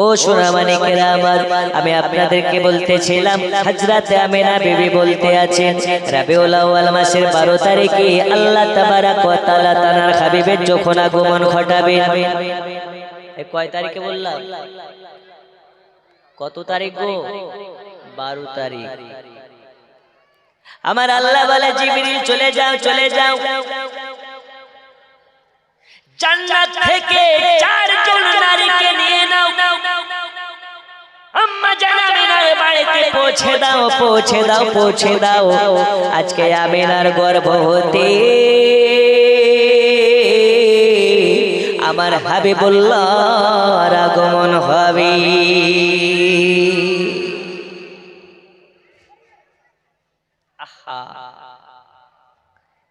ও সোনামানিকেরা আমার, আমি আপনাদেরকে বলতেছিলাম হযরত আমিনা বিবি বলতে আছেন রবিউল আউয়াল মাসের 12 তারিখে আল্লাহ তাবারক ওয়া তাআলা তার হাবিবের যখন আগমন ঘটাবেন। এই কয় তারিখে বললাম? কত তারিখ গো? 12 তারিখ। আমার আল্লাহ বলে জিবরিল চলে যাও চলে যাও, জান্নাত থেকে 4 জন নারীকে নিয়ে নাও, আম্মা জান আমিনার বাড়িতে পৌঁছে দাও পৌঁছে দাও পৌঁছে দাও। আজকে আমিনার গর্ভ হতে আমার হাবিবুল্লাহর আগমন হবে।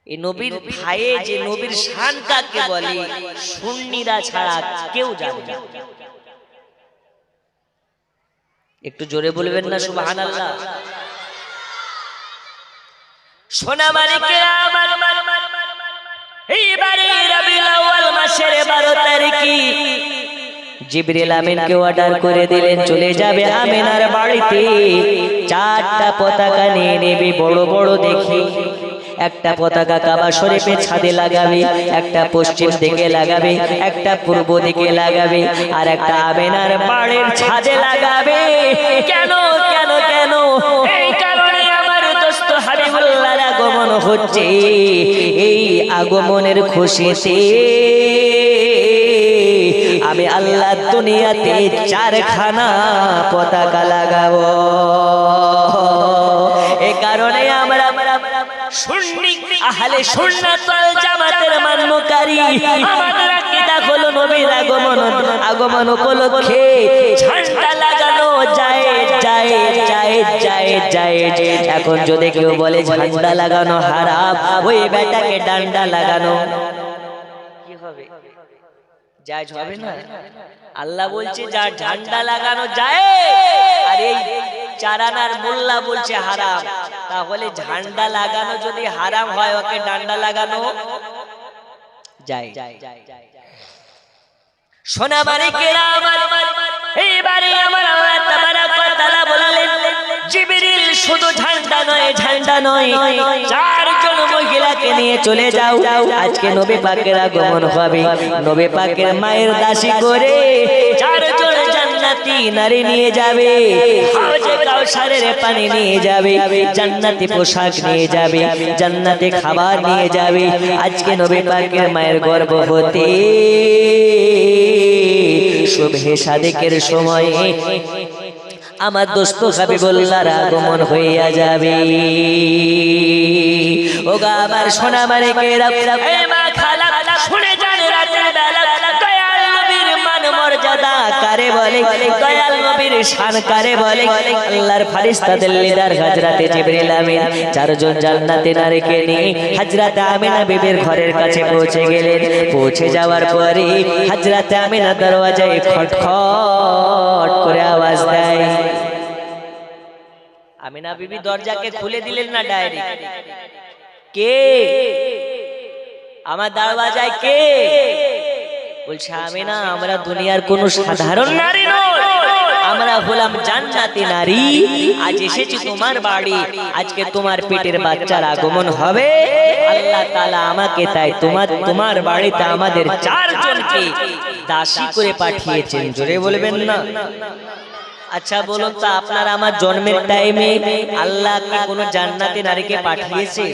এই নবীর ভাইয়ে যে নবীর শান কাকে বলে সুন্নিরা ছাড়া কেউ জানে না। একটু জোরে বলবেন না সুবহানাল্লাহ। সোনামানিকেরা আমার, এইবারে রবিউল আউয়াল মাসের 12 তারিখে জিবরিল আমিনকে অর্ডার করে দিলেন চলে যাবে আমিনার বাড়িতে। 4টা পতাকা নিয়ে নেবে বড় বড় দেখি। একটা পতাকা কাবা শরীফের ছাদে লাগাবে, একটা পশ্চিম দিকে লাগাবে, একটা পূর্ব দিকে লাগাবে, আর একটা আমিনার বাড়ির ছাদে লাগাবে। কেন কেন কেন? এই কারণে আমার দোস্ত হাবিবুল্লাহর আগমন হচ্ছে। এই আগমনের খুশিতে আমি আল্লাহ দুনিয়াতে 4খানা পতাকা লাগাবো। এই কারণে আমরা সুন্নি আহলে সুন্নাত ওয়াল জামাতের মান্যকারী, আমাদের আকীদা হলো নবীর আগমন উপলক্ষে ঝান্ডা লাগানো যায় যায় যায় যায় যায়। এখন যদি কেউ বলে ঝান্ডা লাগানো হারাম, ওই বেটাকে ডান্ডা লাগানো কি হবে? জায়েজ হবে না। আল্লাহ বলছে যা ঝান্ডা লাগানো যায়, আর এই চারানার মোল্লা বলছে হারাম। তাহলে ঝান্ডা লাগানো যদি হারাম হয়, ওকে ডান্ডা লাগানো যায়। সোনামানিকেরা আমার, এইবারে আমার আল্লাহ তাবারক ওয়া তাআলা বললেন জিবরিল শুধু ঝান্ডা নয় ঝান্ডা নয়, 4 জন মহিলাকে নিয়ে চলে যাও। আজকে নবী পাকের আগমন হবে। নবী পাকের মায়ের দাসী করে 4 জন জান্নাতি নারী নিয়ে যাবে। হাউজে কাউসারের পানি নিয়ে যাবে, জান্নাতি পোশাক নিয়ে যাবে, জান্নাতি খাবার নিয়ে যাবে। আজকে নবী পাকের মায়ের গর্ভ হতে শুভে সাদেকের সময় আমার দোস্ত হাবিবুল্লাহর আগমন হইয়া যাবে। ওগো আমার সোনামানিকেরা, এ মা খালা শুনে যান, রাতের বেলা দয়াল নবীর মান মর্যাদা কারে বলে, দয়াল নবীর শান কারে বলে। আল্লাহর ফেরেশতাদের লিডার হযরতে জিবরিল আমিন 4 জন জান্নাতি নারীকে নিয়ে হযরত আমিনা বিবির ঘরের কাছে পৌঁছে গেলেন। পৌঁছে যাওয়ার পরে হযরত আমিনা দরওয়াজায় খটখট করে আওয়াজ দেয়। আমিনা বিবি দরজাকে খুলে দিলেন না ডাইরেক্ট। কে? আমার দরওয়াজায় কে? বলছে আমিনা আমরা দুনিয়ার কোনো সাধারণ নারী নই, আমরা হলাম জান্নাতি নারী। আজ এসেছি তোমার বাড়ি, আজকে তোমার পেটের বাচ্চার আগমন হবে। আল্লাহ তাআলা আমাকে তাই তোমার বাড়িতে আমাদের 4 জনকে দাসী করে পাঠিয়েছেন। জোরে বলবেন না। আচ্ছা বলুন তো, আপনার আমার জন্মের টাইমে আল্লাহ কি কোনো জান্নাতি নারীকে পাঠিয়েছে?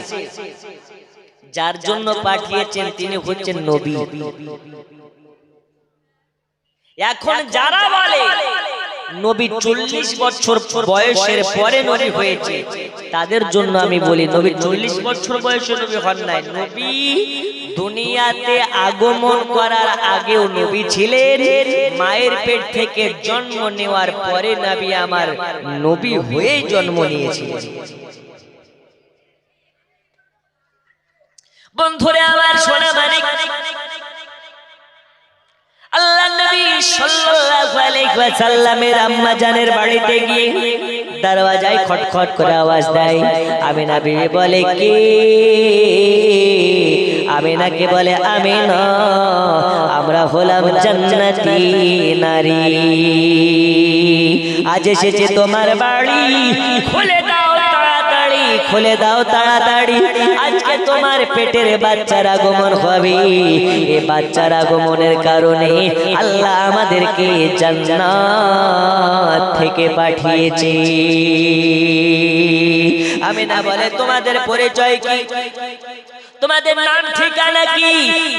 যার জন্য পাঠিয়েছেন তিনি হচ্ছেন নবী। এখন যারা বলে নবী 40 বছর বয়সের পরে নবী হয়েছে, তাদের জন্য আমি বলি নবী 40 বছর বয়সে নবী হন নাই। নবী দুনিয়াতে আগমন করার আগেও নবী ছিলেন। মায়ের পেট থেকে জন্ম নেওয়ার পরে নবী আমার নবী হয়ে জন্ম নিয়েছিলেন। বন্ধুরা আমার সোনামানিক, আল্লাহ নবী সাল্লাল্লাহু আলাইহি ওয়াসাল্লামের আম্মা জানের বাড়িতে গিয়ে দরওয়াজায় খটখট করে আওয়াজ দেয়। আমিনা বিবি বলে কে? আমিনাকে বলে আমিনা, আমরা হলাম জান্নাতি নারী, আজ এসেছে তোমার বাড়ি, খুলে দাও তাড়াতাড়ি, খুলে দাও তাড়াতাড়ি, আজকে তোমার পেটের বাচ্চার আগমন হবে। এই বাচ্চার আগমনের কারণে আল্লাহ আমাদেরকে জান্নাত থেকে পাঠিয়েছে। আমিনা বলে তোমাদের পরিচয় কি? তোমাদের নাম ঠিকানা কি?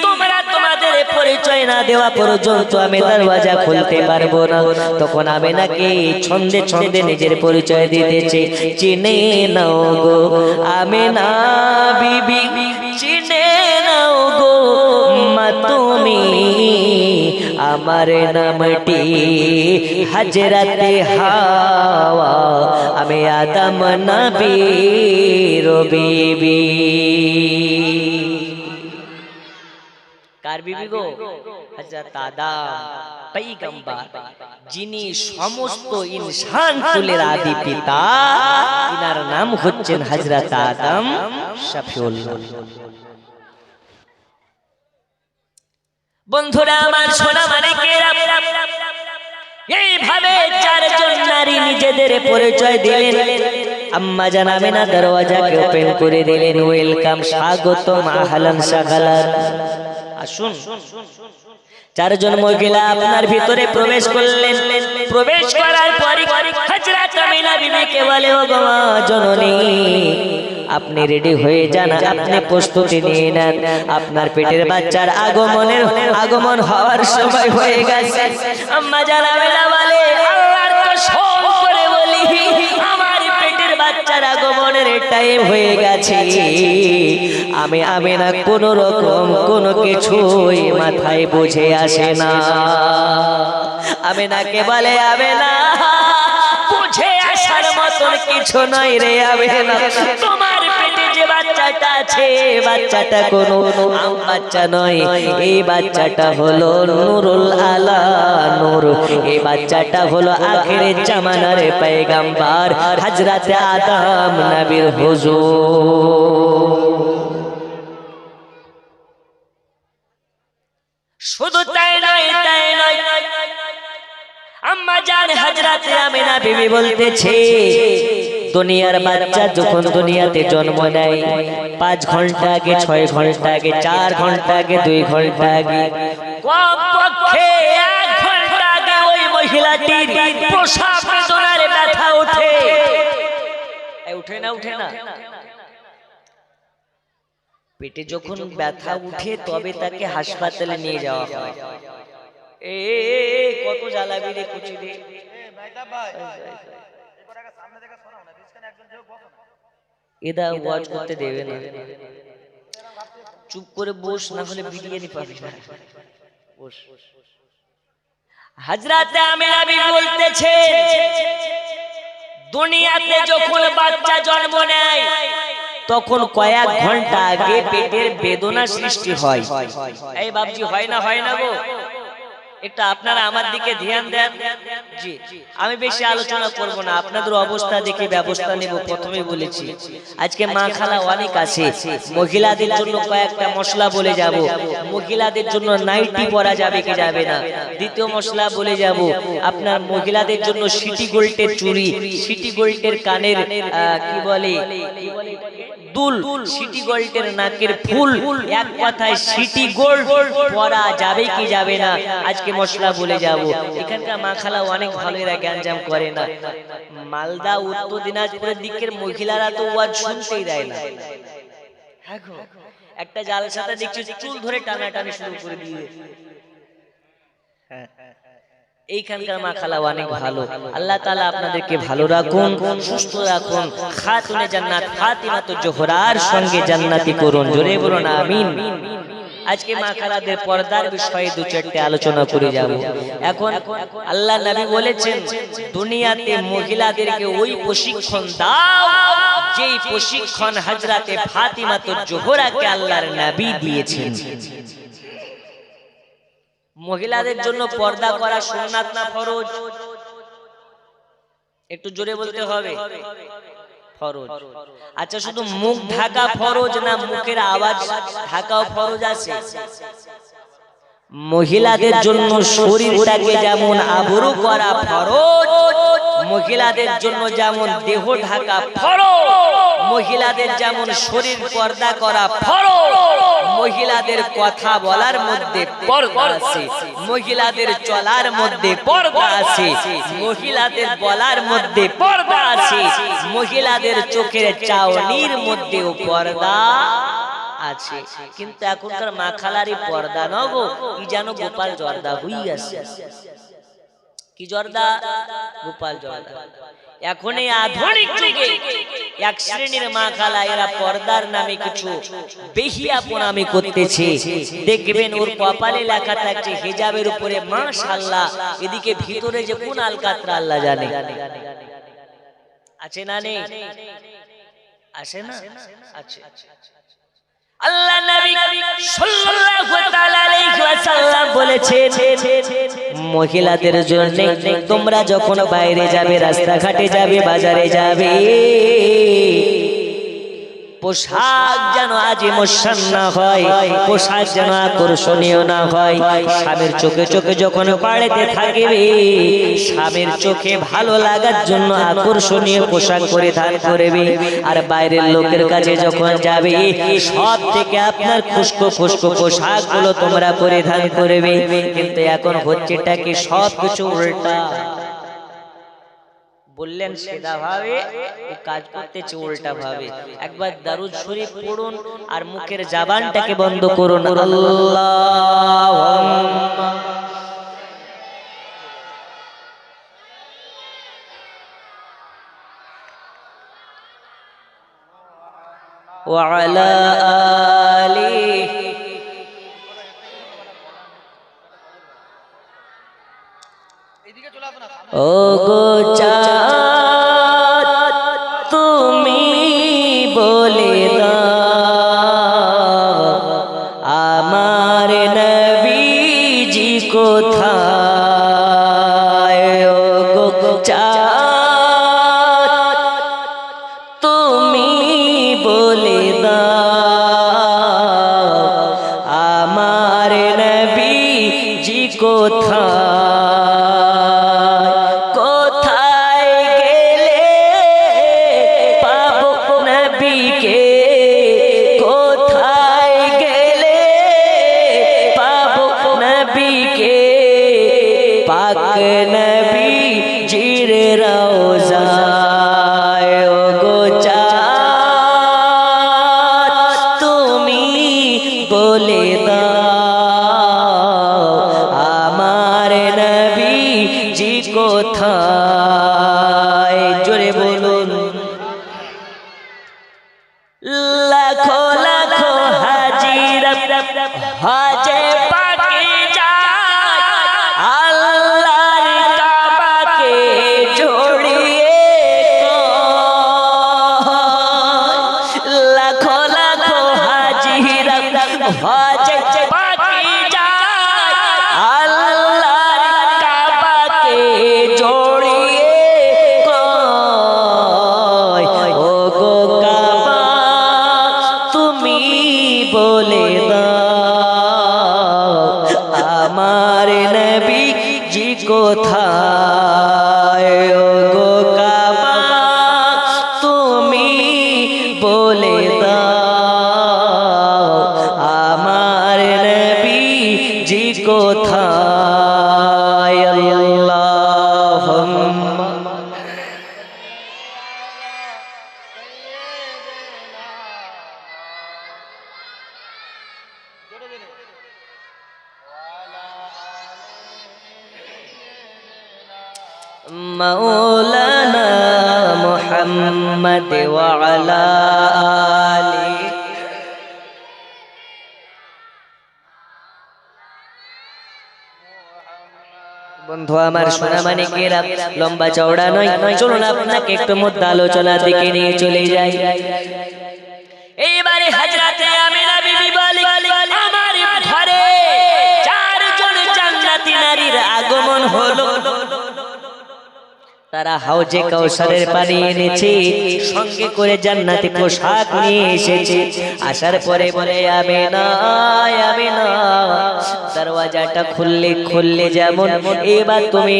তোমরা তোমাদের পরিচয় না দেওয়া পর্যন্ত আমি দরওয়াজা খুলতে পারবো না। তখন আমিনাকে ছন্দে ছন্দে নিজের পরিচয় দিতেছে। চিনে নাও গো আমিনা বিবি, চিনে নাও গো মা তুমি, আমার নামটি হযরতে হাওয়া, আমি আদম নবীর বিবি। কার বিবি গো? হযরত আদম পয়গম্বর, যিনি সমস্ত ইনসান কুলের আদি পিতা, ইনার নাম হচ্ছেন হযরত আদম শফিউল্লাহ। বন্ধুরা আমার, সোনা মানিকেরা, এইভাবে চারজন নারী নিজেদের পরিচয় দিলেন। আম্মা জান আমিনা দরওয়াজাকে ওপেন করে দিলেন। ওয়েলকাম, স্বাগতম, আহলান সাহলান, আসুন। চারজন মহিলা আপনার ভিতরে প্রবেশ করলেন। প্রবেশ করার পরে হযরত আমিনা বিবিকে বলে, ও গো মা জননী, আপনি রেডি হয়ে যান, আপনি প্রস্তুতি নিয়ে নেন, আপনার পেটের বাচ্চার আগমন হওয়ার সময় হয়ে গেছে। আম্মা জান আমিনা বলে, আল্লাহর কসম করে বলি, আমার পেটের বাচ্চার আগমনের টাইম হয়ে গেছে। আমি আমিনা কোন রকম কোনো কিছুই মাথায় বুঝে আসে না। আমিনাকে বলে, আমিনা বুঝে আসার মতন কিছু নয় রে আমিনা, তোমার পেটে যে বাচ্চাটা আছে, বাচ্চাটা কোনো আম বাচ্চা নয়, এই বাচ্চাটা হলো নূরুল আলা নূর, এই বাচ্চাটা হলো আখিরের জামানার পয়গম্বর হযরতে আদম নবীর হুজুর। শুধু তাই নয়, তাই নয়, আম্মা জান হযরতে আমিনা বিবি বলতেছে, দুনিয়ার বাচ্চা যখন দুনিয়াতে জন্ম নেয়, 5 ঘন্টা আগে, 6 ঘন্টা আগে, 4 ঘন্টা আগে, 2 ঘন্টা আগে, কমপক্ষে 1 ঘন্টা আগে ওই মহিলাটির প্রসব বেদনার ব্যথা ওঠে। উঠে না? উঠে না? পেটে যখন ব্যথা উঠে তবে তাকে হাসপাতালে নিয়ে যাওয়া হয়। কত জ্বালাবি রে কুচি রে, এদা ওয়াজ করতে দেবে না, চুপ করে বস, না হলে বিরিয়ানি পাবি না। হযরতে আমিনা বিবি বলতেছে, দুনিয়াতে যখন বাচ্চা জন্ম নেয় তখন কয়েক ঘন্টা আগে পেটের বেদনা সৃষ্টি হয়। এই বাবজি, হয় না? হয় না গো? একটু আপনারা আমার দিকে ধ্যান দেন। জি, আমি বেশি আলোচনা করব না, আপনাদের অবস্থা দেখে ব্যবস্থা নেব। প্রথমেই বলেছি আজকে মা খালা অনেক আছে, মহিলাদের জন্য কয়েকটা মশলা বলে যাব। মহিলাদের জন্য নাইটি পরা যাবে কি যাবে না। দ্বিতীয় মশলা বলে যাব, আপনার মহিলাদের জন্য সিটি গোল্ডের চুড়ি, সিটি গোল্ডের কানের কি বলে দুল, সিটি গোল্ডের নাকের ফুল, এক কথায় সিটি গোল্ড পরা যাবে কি যাবে না, আজকে মশলা বলে যাব। এখানকার মা খালা অনেক ভালো, এরা জ্ঞানজাম করে না। মালদা উত্তর দিনাজপুরের দিকের মহিলারা তো ওয়াজ শুনতেই দেয় না। একটা জালসাতে দেখছি চুল ধরে টানাটানি শুরু করে দিয়ে। এইখানকার মা খালা অনেক ভালো। আল্লাহ তাআলা আপনাদেরকে ভালো রাখুন, সুস্থ রাখুন, খাতুনে জান্নাত ফাতিমাতুজ জোহরার সঙ্গে জান্নাতি করুন। জোরে বলুন আমিন। আজকে মা খালাদের পর্দার বিষয়ে 2-4টি আলোচনা করে যাব। এখন আল্লাহ নবী বলেছেন, দুনিয়াতে মহিলাদেরকে ওই প্রশিক্ষণ দাও যেই প্রশিক্ষণ হযরতে ফাতিমাতুজ জোহরাকে আল্লাহর নবী দিয়েছেন। মহিলাদের জন্য পর্দা করা সুন্নাত না ফরজ? একটু জোরে বলতে হবে। ফরজ। আচ্ছা, শুধু মুখ ঢাকা ফরজ না মুখের আওয়াজ ঢাকাও ফরজ আছে? মহিলাদের জন্য শরীরটাকে যেমন আবরু করা ফরজ, মহিলাদের জন্য যেমন দেহ ঢাকা ফরজ, মহিলাদের যেমন শরীর পর্দা করা ফরজ, মহিলাদের কথা বলার মধ্যে পর্দা আছে, মহিলাদের চলার মধ্যে পর্দা আছে, মহিলাদের বলার মধ্যে পর্দা আছে, মহিলাদের চোখের চাউনির মধ্যেও পর্দা আছে। কিন্তু এখনকার মা খালারি পর্দা নগো, কি জানো গোপাল জর্দা হইয়াছে। কি জর্দা? গোপাল জর্দা। এখন এই আধুনিক যুগে এক শ্রেণীর মা খালা এরা পর্দার নামে কিছু বেহিয়াপনামি করতেছে। দেখবেন ওর কপালে লেখা থাকছে হিজাবের উপরে মাশাআল্লাহ, এদিকে ভিতরে যে কোন আলকাতরা আল্লাহ জানে। আছে না নেই? আছে না? আছে। আল্লাহ নবী সাল্লাল্লাহু তাআলা আলাইহি ওয়াসাল্লাম বলেছেন, মহিলাদের জন্য তোমরা যখন বাইরে যাবে, রাস্তাঘাটে যাবে, বাজারে যাবে, পোশাক যেন আজিমুসান না হয়, পোশাক যেন আকর্ষণীয় না হয়। স্বামীর চোখে চোখে যখন বাড়িতে থাকবে, স্বামীর চোখে ভালো লাগার জন্য আকর্ষণীয় পোশাক পরিধান করবে। আর বাইরের লোকের কাছে যখন যাবে, সব থেকে আপনার খুশকো খুশকো পোশাক গুলো তোমরা পরিধান করবে। কিন্তু এখন হচ্ছেটা কি? সব কিছু উল্টা। বললেন সেদা ভাবে, ও কাজ করতেছে উল্টা ভাবে। একবার দারুদ শরীফ পড়ুন আর মুখের জবানটাকে বন্ধ করুন। আল্লাহুম্মা ওয়া আলা আলিহি ও গো চাঁদ তুমি বলে দাও আমার নবীজি কোথায়। ও গো চাঁদ তুমি বলে দাও আমার নবীজি কোথায়। কোথায়? জোরে বলুন। লাখো লাখো হাজিরা হজে পাকে যায় আল্লাহর কাবাকে জড়িয়ে। লাখো লাখো হাজিরা হজে পাকে যায় আল্লাহর কাবাকে জড়িয়ে। ও গো কাবা তুমি বলে দাও আমার নবীজি কোথায়। ও গো কাবা তুমি বলে দাও আমার নবীজি কোথায়। আল্লাহুম্মা মাওলানা মুহাম্মদ ওয়া আলা আলিহি। বন্ধু আমার সোনামানিকেরা, লম্বা চওড়া নয়, চলুন আপনাকে একটু মধ্যে আলোচনার দিকে নিয়ে চলে যাই। এইবারে হযরতে আমিনা বিবি বলে, আমার ঘরে চারজন জান্নাতি নারীর আগমন হলো। তারা হাউজে কাউসারের পানি এনেছে, সঙ্গে করে জান্নাতি পোশাক নিয়ে এসেছে। আসার পরে বলে আমিনা আমিনা, দরওয়াজাটা খুললে যেমন এবার তুমি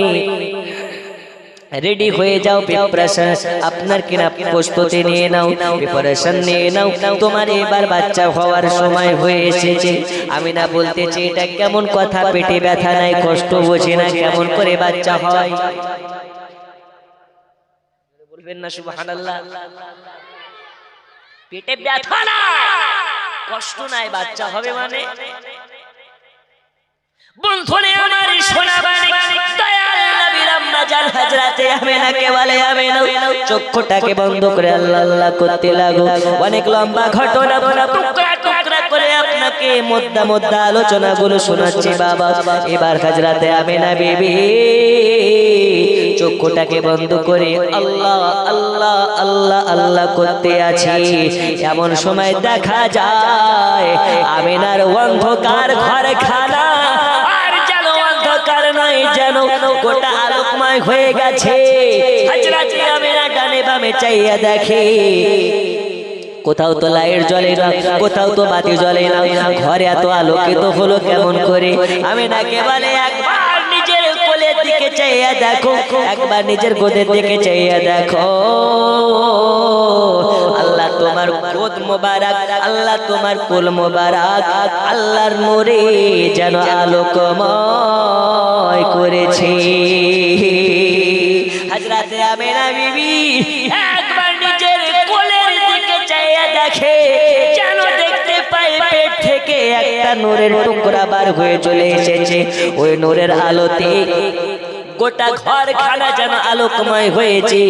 রেডি হয়ে যাও, প্রিপারেশন আপনার কিনা প্রস্তুতি নিয়ে নাও, প্রিপারেশন নিয়ে নাও, তোমার এবার বাচ্চা হওয়ার সময় হয়ে এসেছে। আমিনা বলতেছে এটা কেমন কথা, পেটে ব্যথা নাই, কষ্ট বোঝে না, কেমন করে বাচ্চা হয়? বলবেন না সুবহানাল্লাহ? পেটে ব্যথা নাই, কষ্ট নাই, বাচ্চা হবে মানে? বন্ধুরে আমার সোনাবানি দয়াল নবীর আম্মা জান হযরতে আমিনাকে বলে আমিনা চক্ষুটাকে বন্ধ করে আল্লাহ আল্লাহ করতে লাগো। অনেক লম্বা ঘটনা টুকরা টুকরা করে আপনাকে মুদ্দা মুদ্দা আলোচনাগুলো শোনাচ্ছি বাবা। এবার হযরতে আমিনা বিবি চক্ষুটাকে বন্ধ করে আল্লাহ আল্লাহ আল্লাহ আল্লাহ করতে আছে। এমন সময় দেখা যায় আমিনার অন্ধকার ঘরখানা আর যেন অন্ধকার নয়, যেন গোটা আলোকময় হয়ে গেছে। হযরত আমিনা ডানে বামে চাইয়া দেখে, কোথাও তো লাইট জ্বলে না, কোথাও তো বাতি জ্বলে না, ঘরে এত আলোকিত হলো কেমন করে? আমিনাকে বলে একবার নিজের কোলের দিকে চাইয়া দেখো, একবার নিজের গোদের দিকে চাইয়া দেখো। আল্লাহ তোমার গোদ মোবারক, আল্লাহ তোমার কোল মোবারক আল্লাহর নূরে যেন আলোকময় করেছে। হযরতে আমিনা বিবি একবার নিজের কোলের দিকে চাইয়া দেখে, যেন দেখতে পায় পেট থেকে একটা নূরের টুকরা বার হয়ে চলে এসেছে। ওই নূরের আলোতে গোটা ঘরখানা যেন আলোকময় হয়েছে,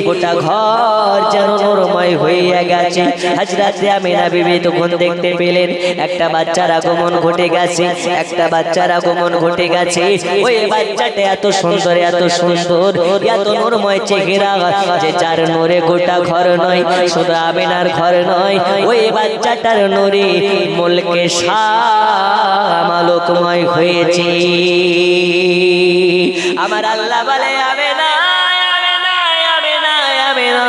গোটা ঘর যেন নূরময় হয়ে গেছে। হযরতে আমিনা বিবি তখন দেখতে পেলেন একটা বাচ্চার আগমন ঘটে গেছে, একটা বাচ্চার আগমন ঘটে গেছে। ওই বাচ্চাটা এত সুন্দর, এত সুন্দর, এত নূরময় চেহারা যে যার নূরে গোটা ঘর নয়, শুধু আমিনার ঘর নয়, ওই বাচ্চাটার নূরে মুলকে শাম আলোকময় হয়েছে। আমার আল্লাহ বলে আমিনা আমিনা আমিনা আমিনা,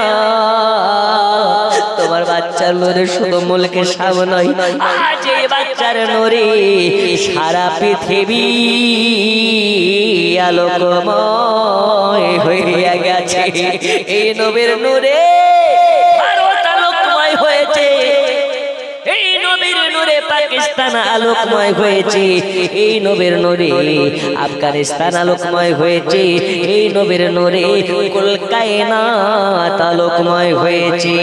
তোমার বাচ্চার নূরে শুধু মুলকে শাম নয়, আজ এই বাচ্চার নূরে সারা পৃথিবী আলোকময় হয়ে গেছে। এই নবীর নূরে ভারত আলোকময় হয়েছে, এই নবীর নূরে পাকিস্তান আলোকময় হয়েছে, এই নবীর নূরে আফগানিস্তান আলোকময় হয়েছে, এই নবীর নূরে কুল কায়নাত আলোকময় হয়েছে।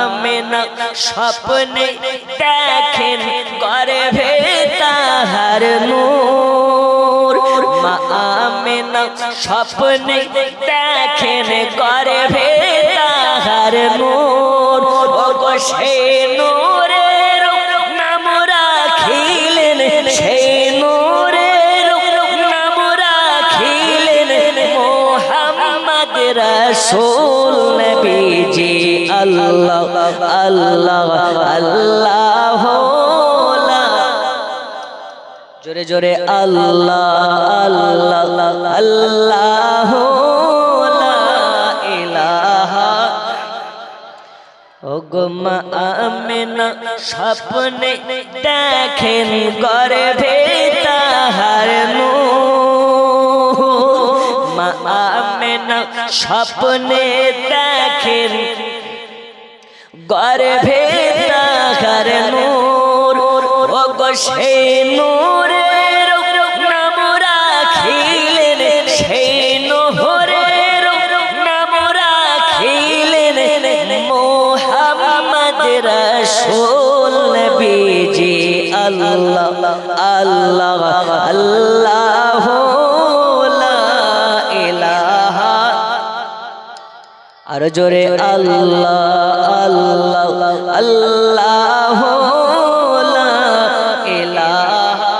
আমিনা স্বপ্নে দেখেন গর্ভে তাহার নূর, আমিনা স্বপ্নে দেখেন গর্ভে তাহার নূর, সেই নূরের নাম রাখিলেন, সেই নূরের নাম রাখিলেন মুহাম্মদ রাসূল নবীজি। আল্লাহ আল্লাহ আল্লাহ, জোরে জোরে আল্লাহ আল্লাহ আল্লাহ, ওগো আমিনা স্বপ্নে দেখেন গর্ভে তাহার নূর, আমিনা স্বপ্নে দেখেন গর্ভে তাহার নূর, ওগো সেই নূরের নাম রাখিলেন, সেই নূরের নাম রাখিলেন মুহাম্মদ রাসূল নবীজি। আল্লাহ আল্লাহ আল্লাহ লা ইলাহা, আর জোরে আল্লাহ আল্লাহ আল্লাহ লা ইলাহা।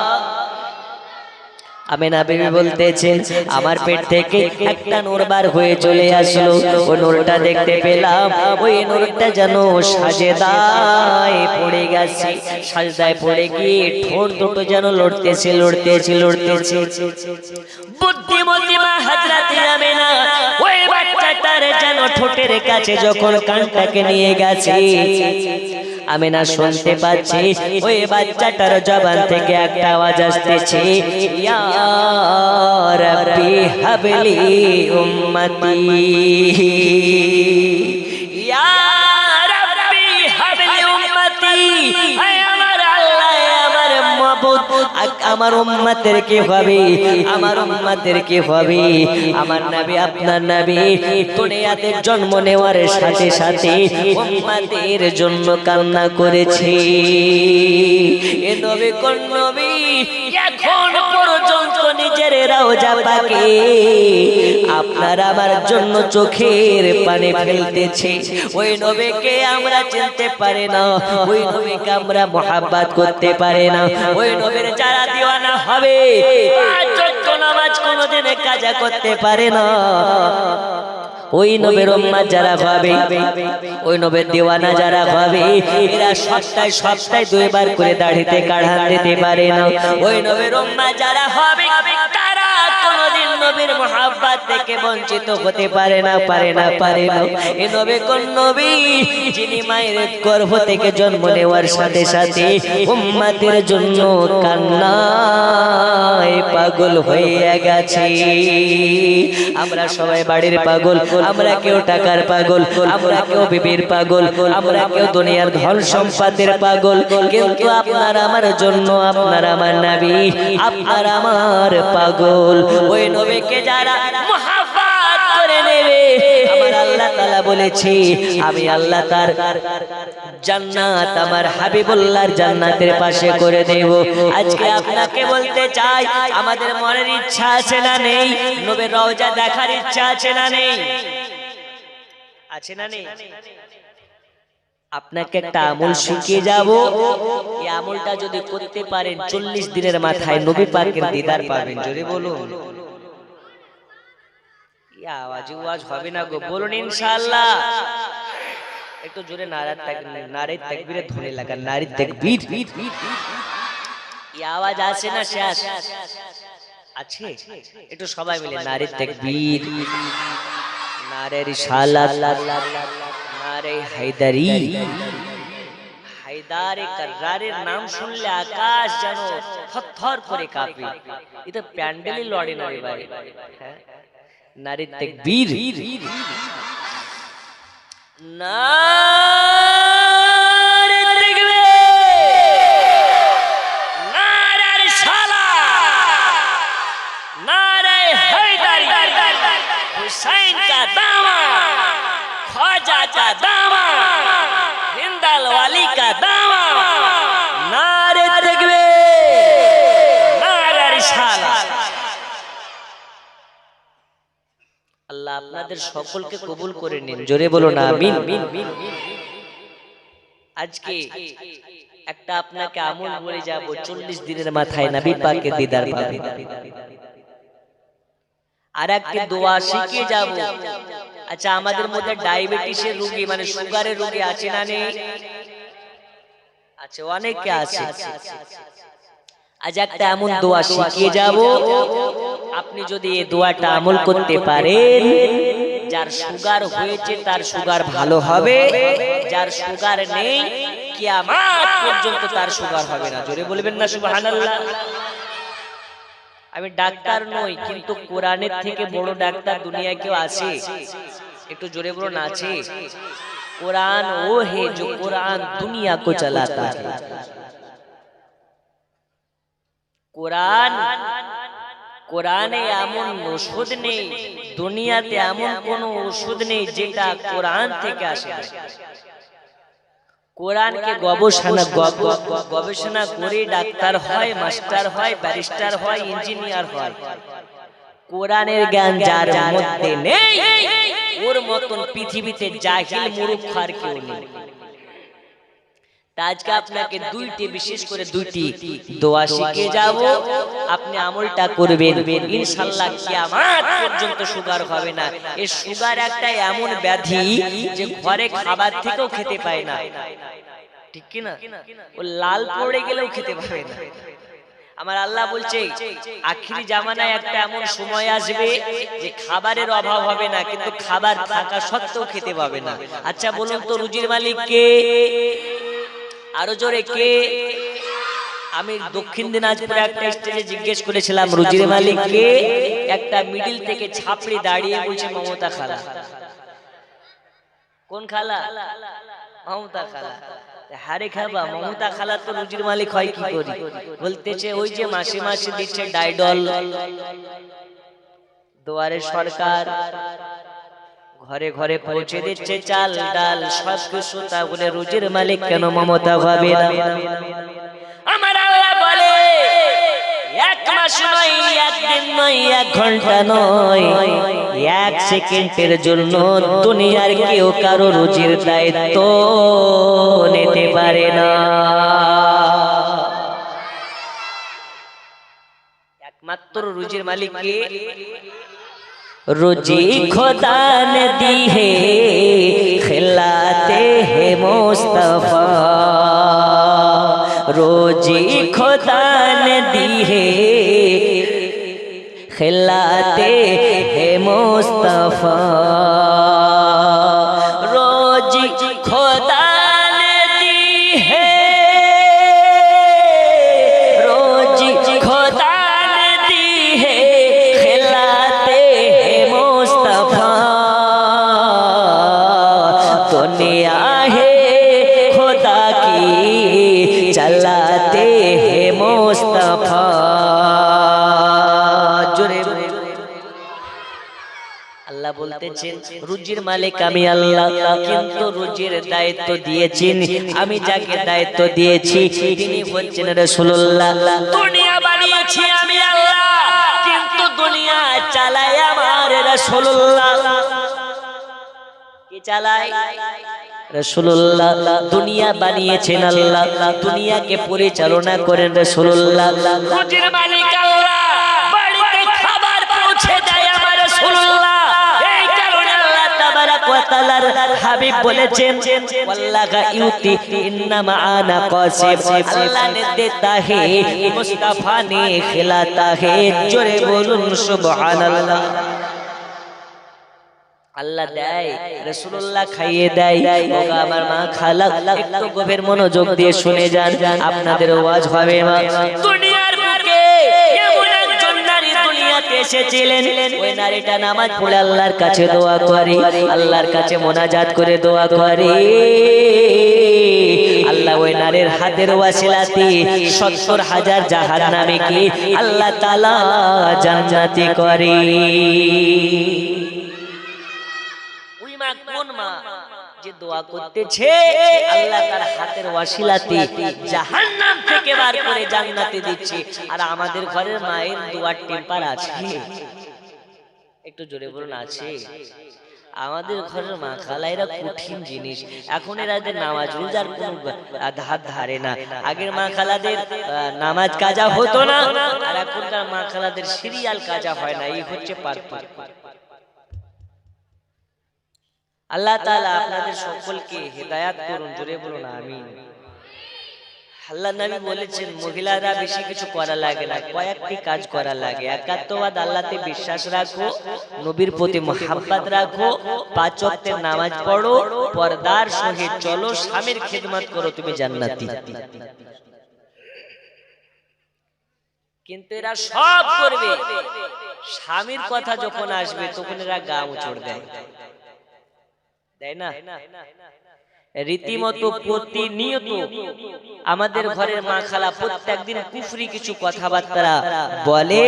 আমেনা বিবি বলতেছেন আমার পেট থেকে একটা নূর বার হয়ে চলে আসলো। ও নূরটা দেখতে পেলাম, ওই নূরটা যেন সাজদায় পড়ে গেছে। সাজদায় পড়ে গিয়ে ঠোঁট দুটো যেন লড়তেছে। বুদ্ধিমতী মা হযরত আমেনা ওই বাচ্চাটার যেন ঠোঁটের কাছে যখন কানটাকে নিয়ে গেছে, আমেনা শুনতে পাচ্ছে ওই বাচ্চাটার জবান থেকে একটা আওয়াজ আসতেছে, ইয়া রাব্বি হাবলি উম্মতি, ইয়া রাব্বি হাবলি উম্মতি। আমার আল্লাহ, আমার মাবুদ, আমার উম্মতের কি হবে, আমার উম্মতের কি হবে। আমার নবী, আপনার নবী দুনিয়াতে জন্ম নেওয়ার সাথে সাথে উম্মতের জন্য কান্না করেছে। এ নবী কোন নবী এখন পর্যন্ত নিজের রওজা পাকে আপনার আমার জন্য চোখের পানি ফেলতেছে। ওই নবীকে আমরা চিনতে পারি না, ওই নবীকে আমরা মুহাব্বত করতে পারি না। ওই নবীর যারা দিওয়ানা হবে পাঁচ ওয়াক্ত নামাজ কোনোদিন কাজা করতে পারে না। ওই নবীর উম্মত যারা হবে, ওই নবীর দিওয়ানা যারা হবে, এরা সপ্তাহে দুইবার করে দাড়িতে কাঢ়া দিতে পারে না। ওই নবীর উম্মত যারা হবে তারা কোনোদিন নবীর মুহাব্বত থেকে বঞ্চিত হতে পারে না। এই নবী কোন নবী, যিনি মায়ের গর্ভ থেকে জন্ম নেওয়ার সাথে সাথে উম্মতের জন্য কান্নায় পাগল হয়ে গেছে। আমরা সবাই বাড়ির পাগল, আমরা কেউ টাকার পাগল, আমরা কেউ বিবির পাগল, আমরা কেউ দুনিয়ার ধন সম্পদের পাগল, কিন্তু আপনার আমার জন্য আপনার আমার নবী, আপনার আমার পাগল। ওই নবীকে যারা মুহাব্বত করে নেবে, আমার আল্লাহ তাআলা বলেছি আমি আল্লাহ তার জান্নাত আমার হাবিবুল্লাহর জান্নাতের পাশে করে দেব। আজকে আপনাকে বলতে চাই, আমাদের মনের ইচ্ছা আছে না নেই? নবীর রওজা দেখার ইচ্ছা আছে না নেই? আছে না নেই? আপনাকে একটা আমল শিখিয়ে যাব, এই আমলটা যদি করতে পারেন 40 দিনের মাথায় নবী পাকের দিদার পাবেন। জোরে বলুন। এই আওয়াজ হবে না গো, বলুন ইনশাআল্লাহ। একটু জোরে নারে তাকবীরে ধ্বনি লাগান, নারে তাকবীর। এই আওয়াজ আছে না? শেষ আছে? একটু সবাই মিলে নারে তাকবীর, নারে রিসালাত, নারে হায়দারি। হায়দারে কাররারের নাম শুনলে আকাশ যেন থরথর করে কাঁপে। এটা প্যান্ডেলই লড়ে না রে ভাই। নারে তাকবীর, নারে তাকবীর, নারে রিসালাত, নারে হায়দারি। হুসাইন का दामन, ख्वाजा का दामन, हिंदल वाली का दामन। नारे तकबीर, नारे रिसालात। আল্লাহ আপনাদের সকলকে কবুল করে নিন। জোরে বলুন আমিন। আজকে একটা আপনাকে আমল বলে যাব, 40 দিনের মাথায় নবী পাকের দিদার পাবেন। আর একটা দোয়া শিখিয়ে যাব। আচ্ছা, আমাদের মধ্যে ডায়াবেটিসের রোগী মানে সুগারের রোগী আছে না নেই? আছে, অনেকে আছে। আজ একটা এমন দোয়া শিখিয়ে যাব, আপনি যদি এই দোয়াটা আমল করতে পারেন, যার সুগার হয়েছে তার সুগার ভালো হবে, যার সুগার নেই কিয়ামত পর্যন্ত তার সুগার হবে না। জোরে বলবেন না সুবহানাল্লাহ। আমি ডাক্তার নই, কিন্তু কোরআনের থেকে বড় ডাক্তার দুনিয়ায় কেউ আছে? একটু জোরে বলুন, আছে। कुरान वो है जो कुरान दुनिया को चलाता है। কোরআনে এমন ওষুধ নেই, দুনিয়াতে এমন কোন ওষুধ নেই যেটা কোরআন থেকে আসে। কোরআনকে গবেষণা করে ডাক্তার হয়, মাস্টার হয়, ব্যারিস্টার হয়, ইঞ্জিনিয়ার হয়। কোরআনের জ্ঞান যার মধ্যে নেই, ওর মতন পৃথিবীতে জাহিল মূর্খ আর কেউ নেই। আজকে আপনাকে দুইটি, বিশেষ করে দুইটি দোয়া শিখিয়ে যাব, আপনি আমলটা করবেন ইনশাআল্লাহ। কিয়ামত পর্যন্ত সুগার হবে না। এই সুগার একটা এমন ব্যাধি যে ঘরে খাবার থেকেও খেতে পায় না, ঠিক কি না? ও লাল পড়ে গেলেও খেতে পাবে না। আমার আল্লাহ বলছে আখিরি জামানায় একটা এমন সময় আসবে যে খাবারের অভাব হবে না, কিন্তু খাবার থাকা সত্ত্বেও খেতে পাবে না। আচ্ছা বলুন তো রুজির মালিক কে? আরো জোরে কে? আমি দক্ষিণ দিনাজপুরে একটা স্টেজে জিজ্ঞেস করেছিলাম রুজির মালিক কে? একটা মিডিল থেকে ছাপড়ি দাঁড়িয়ে বলছে মমতা খালা। কোন খালা? মমতা খালা। হারে খাবা, মমতা খালা তো রুজির মালিক হয় কি করি? বলতেছে ওই যে মাসে মাসে দিচ্ছে ডাইডল, দুয়ারে সরকার, ঘরে ঘরে পৌঁছে দিচ্ছে চাল ডাল সব কিছু, তা বলে রুজির মালিক কেন মমতা হবে না? আমার আল্লাহ বলে এক মাস নয়, একদিন নয়, এক ঘন্টা নয়, এক সেকেন্ডের জন্য দুনিয়ার কেউ কারো রুজির দায়িত্ব নিতে পারে না। একমাত্র রুজির মালিক কে? रोजी खुदा ने दी है खिलाते हैं मुस्तफा, रोजी खुदा ने दी है खिलाते हैं मुस्तफा, रोजी खुदा ने दी है, रोजी खुदा ने दी है खिलाते दुनिया है खुदा की चलाते हैं मुस्तफा। জোরে আল্লাহ বলতেছেন রুজির মালিক আমি আল্লাহ, কিন্তু রুজির দায়িত্ব দিয়েছেন আমি, যাকে দায়িত্ব দিয়েছি তিনি হচ্ছেন রাসূলুল্লাহ। দুনিয়া বানিয়েছি আমি আল্লাহ, কিন্তু দুনিয়া চালায় আমার রাসূলুল্লাহ। কে চালায়? রাসূলুল্লাহ। দুনিয়া বানিয়েছেন আল্লাহ, দুনিয়াকে পরিচালনা করেন রাসূলুল্লাহ। রুজির মালিক আল্লাহ, বাড়িতে খাবার পৌঁছে দেয় আমার রাসূলুল্লাহ। এই কারণে আল্লাহ তাবারাক ওয়া তাআলার হাবিব বলেছেন ওয়াল্লাহা ইউতি ইন্নামা আনা কাসিব, আল্লাহ ने देता है मुस्तफा ने खिलाता है। জোরে বলুন সুবহানাল্লাহ। আল্লাহ দেয়, রাসূলুল্লাহ খাইয়ে দেয়। ওগো আমার মা খালা, একটু গভীর মনোযোগ দিয়ে শুনে যান, আপনাদের ওয়াজ হবে না। দুনিয়ার বুকে এমন একজন নারী দুনিয়াতে এসেছিলেন, ওই নারীটা নামাজ পড়ে আল্লাহর কাছে দোয়া করে, আল্লাহর কাছে মোনাজাত করে দোয়া করে। আল্লাহ ওই নারীর হাতের ওয়াসিলাতে ৭০,০০০ জাহান্নামীকে আল্লাহ তাআলা জান্নাতি করে। কোন মা যে দোয়া করতেছে আল্লাহ তার হাতের ওয়াসিলাতে জাহান্নাম থেকে বার করে জান্নাতে দিচ্ছে। আর আমাদের ঘরের মায়ের দোয়ার টেম্পার আছে? একটু জোরে বলুন আছে? আমাদের ঘরের মা খালা এরা কঠিন জিনিস। এখন এরা নামাজ রোজার কোন ধার ধারে না। আগের মা খালাদের নামাজ কাজা হতো না, আর এখনকার মা খালাদের সিরিয়াল কাজা হয় না। এই হচ্ছে পার্থক্য। আল্লাহ তাআলা আপনাদের সকলকে হেদায়েত করুন, জোরে বলুন আমিন। আল্লাহ নবী বলেছেন মহিলারা বেশি কিছু করা লাগে না, কয়েকটি কাজ করা লাগে। একাত্মবাদ, আল্লাহতে বিশ্বাস রাখো, নবীর প্রতি মুহাব্বত রাখো, ৫ ওয়াক্তের নামাজ পড়ো, পর্দার সহিত চলো, স্বামীর খিদমত করো, তুমি জান্নাতি। কিন্তু এরা সব করবে, স্বামীর কথা যখন আসবে তখন এরা গা উচড় দেয়, তাই না? রীতিমতো প্রতিনিয়ত আমাদের ঘরের মা খালা প্রত্যেকদিন কুফরি কিছু কথাবার্তা বলে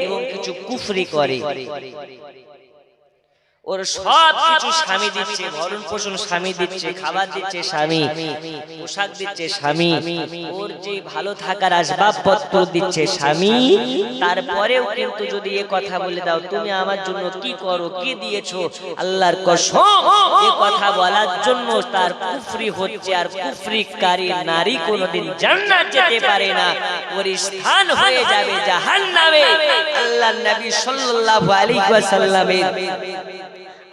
এবং কিছু কুফরি করে। ওর সব কিছু স্বামী দিচ্ছে, ভরণ পোষণ স্বামী দিচ্ছে, খাবার দিচ্ছে স্বামী, পোশাক দিচ্ছে স্বামী, ওর যে ভালো থাকার আসবাবপত্র দিচ্ছে স্বামী, তারপরেও কিন্তু যদি এ কথা বলে দাও তুমি আমার জন্য কি করো, কি দিয়েছো, আল্লাহর কসম এ কথা বলার জন্য তার কুফরি হচ্ছে। আর কুফরিকারী নারী কোনোদিন জান্নাত যেতে পারে না, ওর স্থান হয়ে যাবে জাহান্নামে। আল্লাহর নবী সাল্লাল্লাহু আলাইহি ওয়াসাল্লামের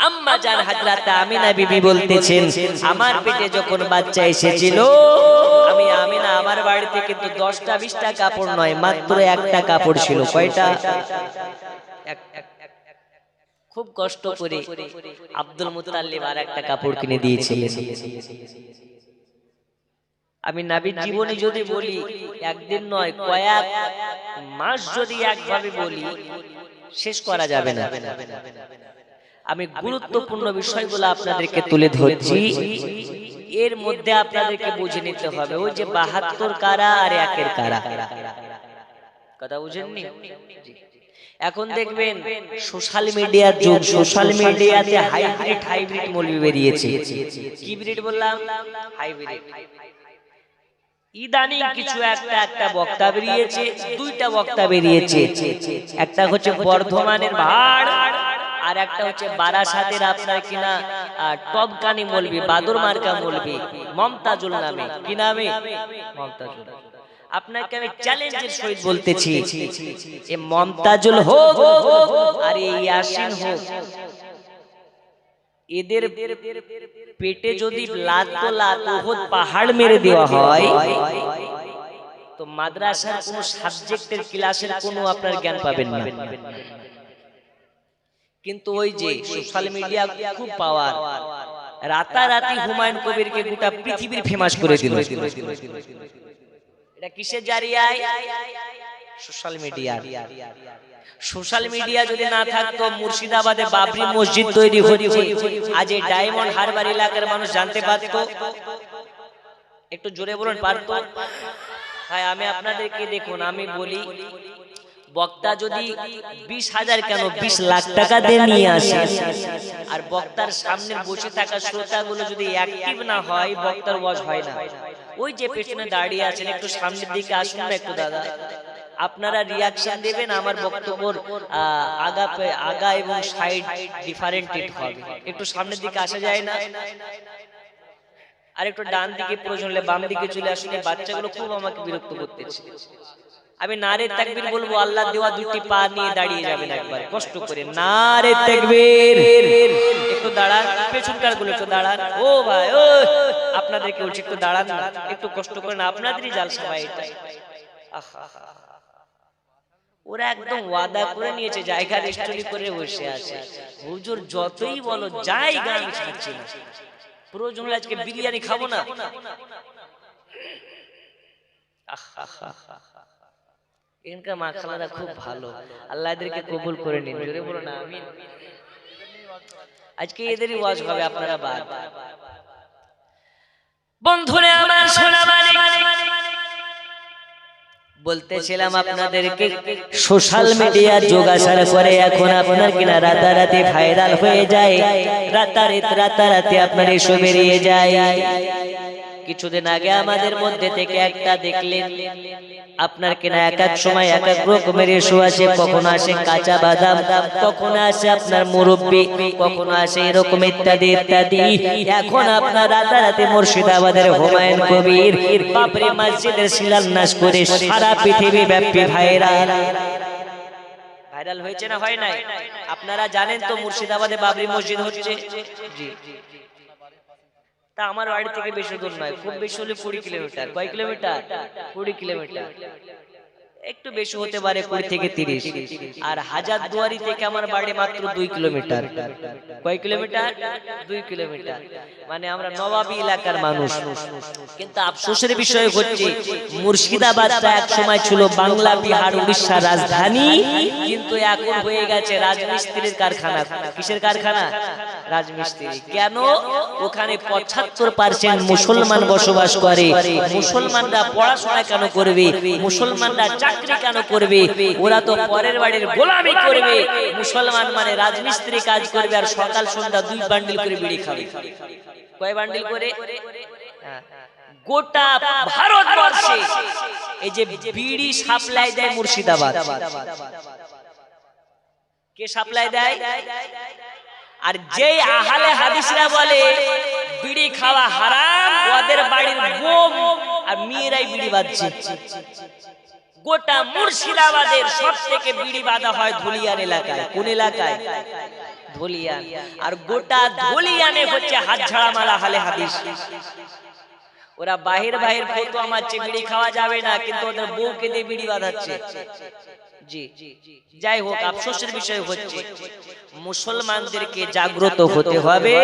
আম্মা জান হযরত আমিনা বিবি বলতেছেন, আমার পেটে যখন বাচ্চা এসেছিল আমি আমিনা আমার বাড়িতে কিন্তু 10টা 20টা কাপড় নয়, মাত্র একটা কাপড় ছিল। কয়টা? খুব কষ্ট করে আব্দুল মুত্তালিব আর একটা কাপড় কিনে দিয়েছিলেন। আমি নবীর জীবনে যদি বলি একদিন নয় কয়েক মাস যদি একভাবে বলি শেষ করা যাবে না। আমি গুরুত্বপূর্ণ বিষয়গুলো আপনাদেরকে তুলে ধরছি, এর মধ্যে আপনাদেরকে বুঝে নিতে হবে ওই যে 72 কারা আর একের কারা, কথা বুঝেননি? এখন দেখবেন সোশ্যাল মিডিয়ার যুগ, সোশ্যাল মিডিয়াতে হাইব্রিড মৌলবি বেরিয়েছে। কি ব্রিড বললাম? হাইব্রিড। ইদানিং কিছু একটা বক্তা বেরিয়েছে, দুইটা বক্তা বেরিয়েছে, একটা হচ্ছে বর্ধমানের ভাড় আর একটা হচ্ছে বারাসাতের আপনার কিনা টপকানি মৌলবি, বাদর মার্কা মৌলবি মমতাজুল নামে। কি নামে? মমতাজুল। আপনাকে আমি চ্যালেঞ্জের সহিত বলতেছি, এ মমতাজুল হোক আর এই ইয়াসিন হোক, এদের পেটে যদি লাত উহুদ পাহাড় মেরে দেওয়া হয় তো মাদ্রাসার কোন সাবজেক্টের ক্লাসের কোনো আপনার জ্ঞান পাবেন না। কিন্তু ওই যে সোশ্যাল মিডিয়া খুব পাওয়ার, রাতারাতি হুমায়ুন কবিরকে গোটা পৃথিবীর ফেমাস করে দিল। এটা কিসের জারিয়ায়? Social media. সোশ্যাল মিডিয়া যদি না থাকতো মুর্শিদাবাদে বাবরি মসজিদ তৈরি হচ্ছে, আজ এই ডায়মন্ড হারবার এলাকার মানুষ জানতে পারত? একটু জোরে বলুন, পারতো? হ্যাঁ, আমি আপনাদেরকে দেখুন, আমি বলি বক্তা যদি 20,000 কেন 20 লাখ টাকা দিয়ে নিয়ে আসে আর বক্তার সামনে বসে থাকা শ্রোতাগুলো যদি অ্যাক্টিভ না হয় বক্তার ওয়াজ হয় না। ওই যে পেছনে দাঁড়িয়ে আছেন একটু সামনের দিকে আসুন না একটু দাদা, আপনারা রিয়াকশন দেবেন, আমার বক্তব্যের আগা এবং সাইড ডিফারেন্টেড হবে। একটু সামনের দিকে আসা যায় না? আর একটু ডান দিকে প্রয়োজন হলে বাম দিকে চলে আসলে বাচ্চাগুলো খুব আমাকে বিরক্ত করতেছে। আমি নারে তাকবীর বলবো, আল্লাহ দেওয়া দুটি পা নিয়ে দাঁড়িয়ে যাবেন একবার কষ্ট করে, নারে তাকবীর। একটু দাঁড়ান, পেছনকার গুলো একটু দাঁড়ান। ও ভাই, ও আপনাদেরকে বলছি একটু দাঁড়ান না, একটু কষ্ট করেন, আপনাদেরই জালসা ভাই এটা। ওরা একদম ওয়াদা করে নিয়েছে, জায়গা রেস্টুরি করে বসে আছে। হুজুর যতই বলো জায়গা আমি ছাড়ছি না, প্রয়োজন হলে আজকে বিরিয়ানি খাবো না। এখানকার মাখানারা খুব ভালো, আল্লাহ এদেরকে কবুল করে নিন। জোরে বলো না আমিন। আজকে এদেরই ওয়াজ হবে, আপনারা বাদ। বন্ধুরা আমার সোনা মানিক, বলতেছিলাম আপনাদেরকে সোশ্যাল মিডিয়া যোগ আসার পরে এখন আপনার কিনা রাতারাতি ভাইরাল হয়ে যায়, রাতারাতি আপনার এসব বেরিয়ে যায়। কিছুদিন আগে আমাদের মধ্যে থেকে একটা দেখলেন আপনার কিনা এক এক সময় এক এক রকমের ইস্যু আসে, কখনো আসে কাঁচা বাদাম, কখনো আসে আপনার মুরব্বি, কখনো আসে এরকম ইত্যাদি ইত্যাদি। এখন আপনার রাতারাতি মুর্শিদাবাদের হুমায়ুন কবির বাবরি মসজিদের শিলান্যাস করে সারা পৃথিবী ব্যাপী ভাইরাল হয়েছে না হয় নাই? আপনারা জানেন তো মুর্শিদাবাদে বাবরি মসজিদ হচ্ছে। জি, আমার বাড়ি থেকে বেশি দূর নয়, খুব বেশি হলে 20 কিলোমিটার। কয় কিলোমিটার? 20 কিলোমিটার, একটু বেশি হতে পারে 20 থেকে 30। আর হাজারদুয়ারি থেকে আমার বাড়ি মাত্র 2 কিলোমিটার। কয় কিলোমিটার? 2 কিলোমিটার। মানে আমরা নবাবী এলাকার মানুষ। কিন্তু আফসোসের বিষয় হচ্ছে মুর্শিদাবাদটা এক সময় ছিল বাংলা, বিহার, উড়িষ্যার রাজধানী, কিন্তু এখন হয়ে গেছে রাজমিস্ত্রির কারখানা। কিসের কারখানা? রাজমিস্ত্রি। কেন? ওখানে 75% মুসলমান বসবাস করে। মুসলমানরা পড়াশোনা কেন করবে? মুসলমানরা চাকরি কেন করবে? ওরা তো পরের বাড়ির গোলামি করবে। মুসলমান মানে রাজমিস্ত্রি কাজ করবে আর সকাল সন্ধ্যা 2 বান্ডিল করে বিড়ি খাবে। কয় বান্ডিল করে? গোটা ভারতবর্ষে এই যে বিড়ি সাপ্লাই দেয় মুর্শিদাবাদ। কে সাপ্লাই দেয়? আর যেই আহলে হাদিসরা বলে বিড়ি খাওয়া হারাম, ওদের বাড়ির বউ আর মেয়েরাই বিড়ি বাঁধছে। গোটা মুর্শিদাবাদের সবথেকে বিড়ি বাঁধা হয় ধুলিয়ান এলাকায়। কোন এলাকায়? ধুলিয়ান। আর গোটা ধুলিয়ানে হচ্ছে হাতঝাড়া মালা আহলে হাদিস। ওরা বাহির বাহির ফতোয়া মারছে বিড়ি খাওয়া যাবে না, কিন্তু ওদের বউকে দিয়ে বিড়ি বাঁধাচ্ছে। জি, যাই হোক, আফসোসের বিষয় হচ্ছে মুসলমানদেরকে জাগ্রত হতে হবে,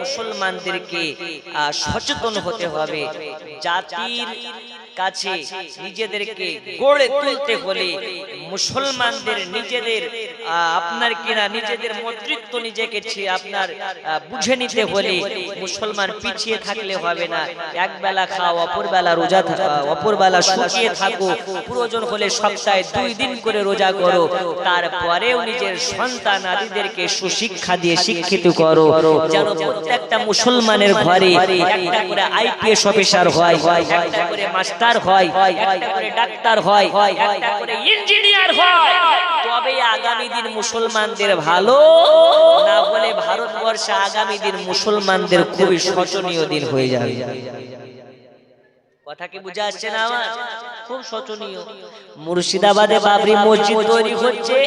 মুসলমানদেরকে সচেতন হতে হবে। জাতির কাছে নিজেদেরকে গড়ে তুলতে হলে মুসলমানদের নিজেদের আপনার কিনা নিজেদের নেতৃত্ব নিজেকে আপনার বুঝে নিতে হলে মুসলমান পিছিয়ে থাকলে হবে না। এক বেলা খাও, অপর বেলা রোজা থাকো, অপর বেলা শুকিয়ে থাকো, প্রয়োজন হলে সপ্তাহে 2 দিন করে রোজা করো। তারপরেও নিজের সন্তান আদিদেরকে সুশিক্ষা দিয়ে শিক্ষিত করো, যেন প্রত্যেকটা মুসলমানের ঘরে একটা করে আইপিএস অফিসার হয়, একটা করে মাস্টার হয়, একটা করে ডাক্তার হয়, একটা করে ইঞ্জিনিয়ার হয়। তবে আগামী দিন মুসলমানদের ভালো, না বলে ভারতবর্ষে আগামী দিন মুসলমানদের খুবই শোচনীয় দিন হয়ে যাবে। কথা কি বুঝা যাচ্ছে না আমার? খুব শোচনীয়। মুর্শিদাবাদে বাবরি মসজিদ তৈরি হচ্ছে,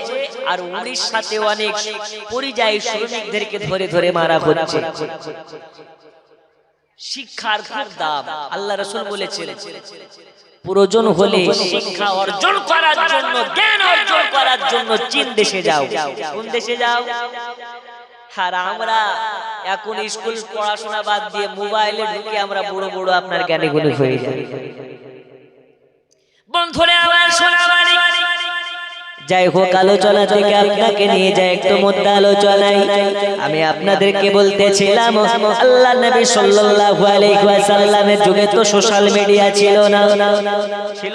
আর উড়িষ্যাতে অনেক পরিযায়ী শ্রমিকদেরকে ধরে ধরে মারা হচ্ছে। শিক্ষার খুব দাম। আল্লাহ রাসূল বলেছেন প্রয়োজন হলে শিক্ষা অর্জন করার জন্য, জ্ঞান অর্জন করার জন্য চীন দেশে যাও। কোন দেশে যাও? আর আমরা এখন স্কুল পড়াশোনা বাদ দিয়ে মোবাইলে ঢুকে আমরা বড় বড় আপনার জ্ঞানী গুণী হয়ে যাই। বন্ধুরা আমার সোনাবাড়ি, যাই হোক, আলোচনা থেকে আপনাকে নিয়ে যায় একটু মধ্যে আলোচনায়। আমি আপনাদেরকে বলতেছিলাম আল্লাহ নবী সাল্লাল্লাহু আলাইহি ওয়াসাল্লামের যুগে তো সোশ্যাল মিডিয়া ছিল না, ছিল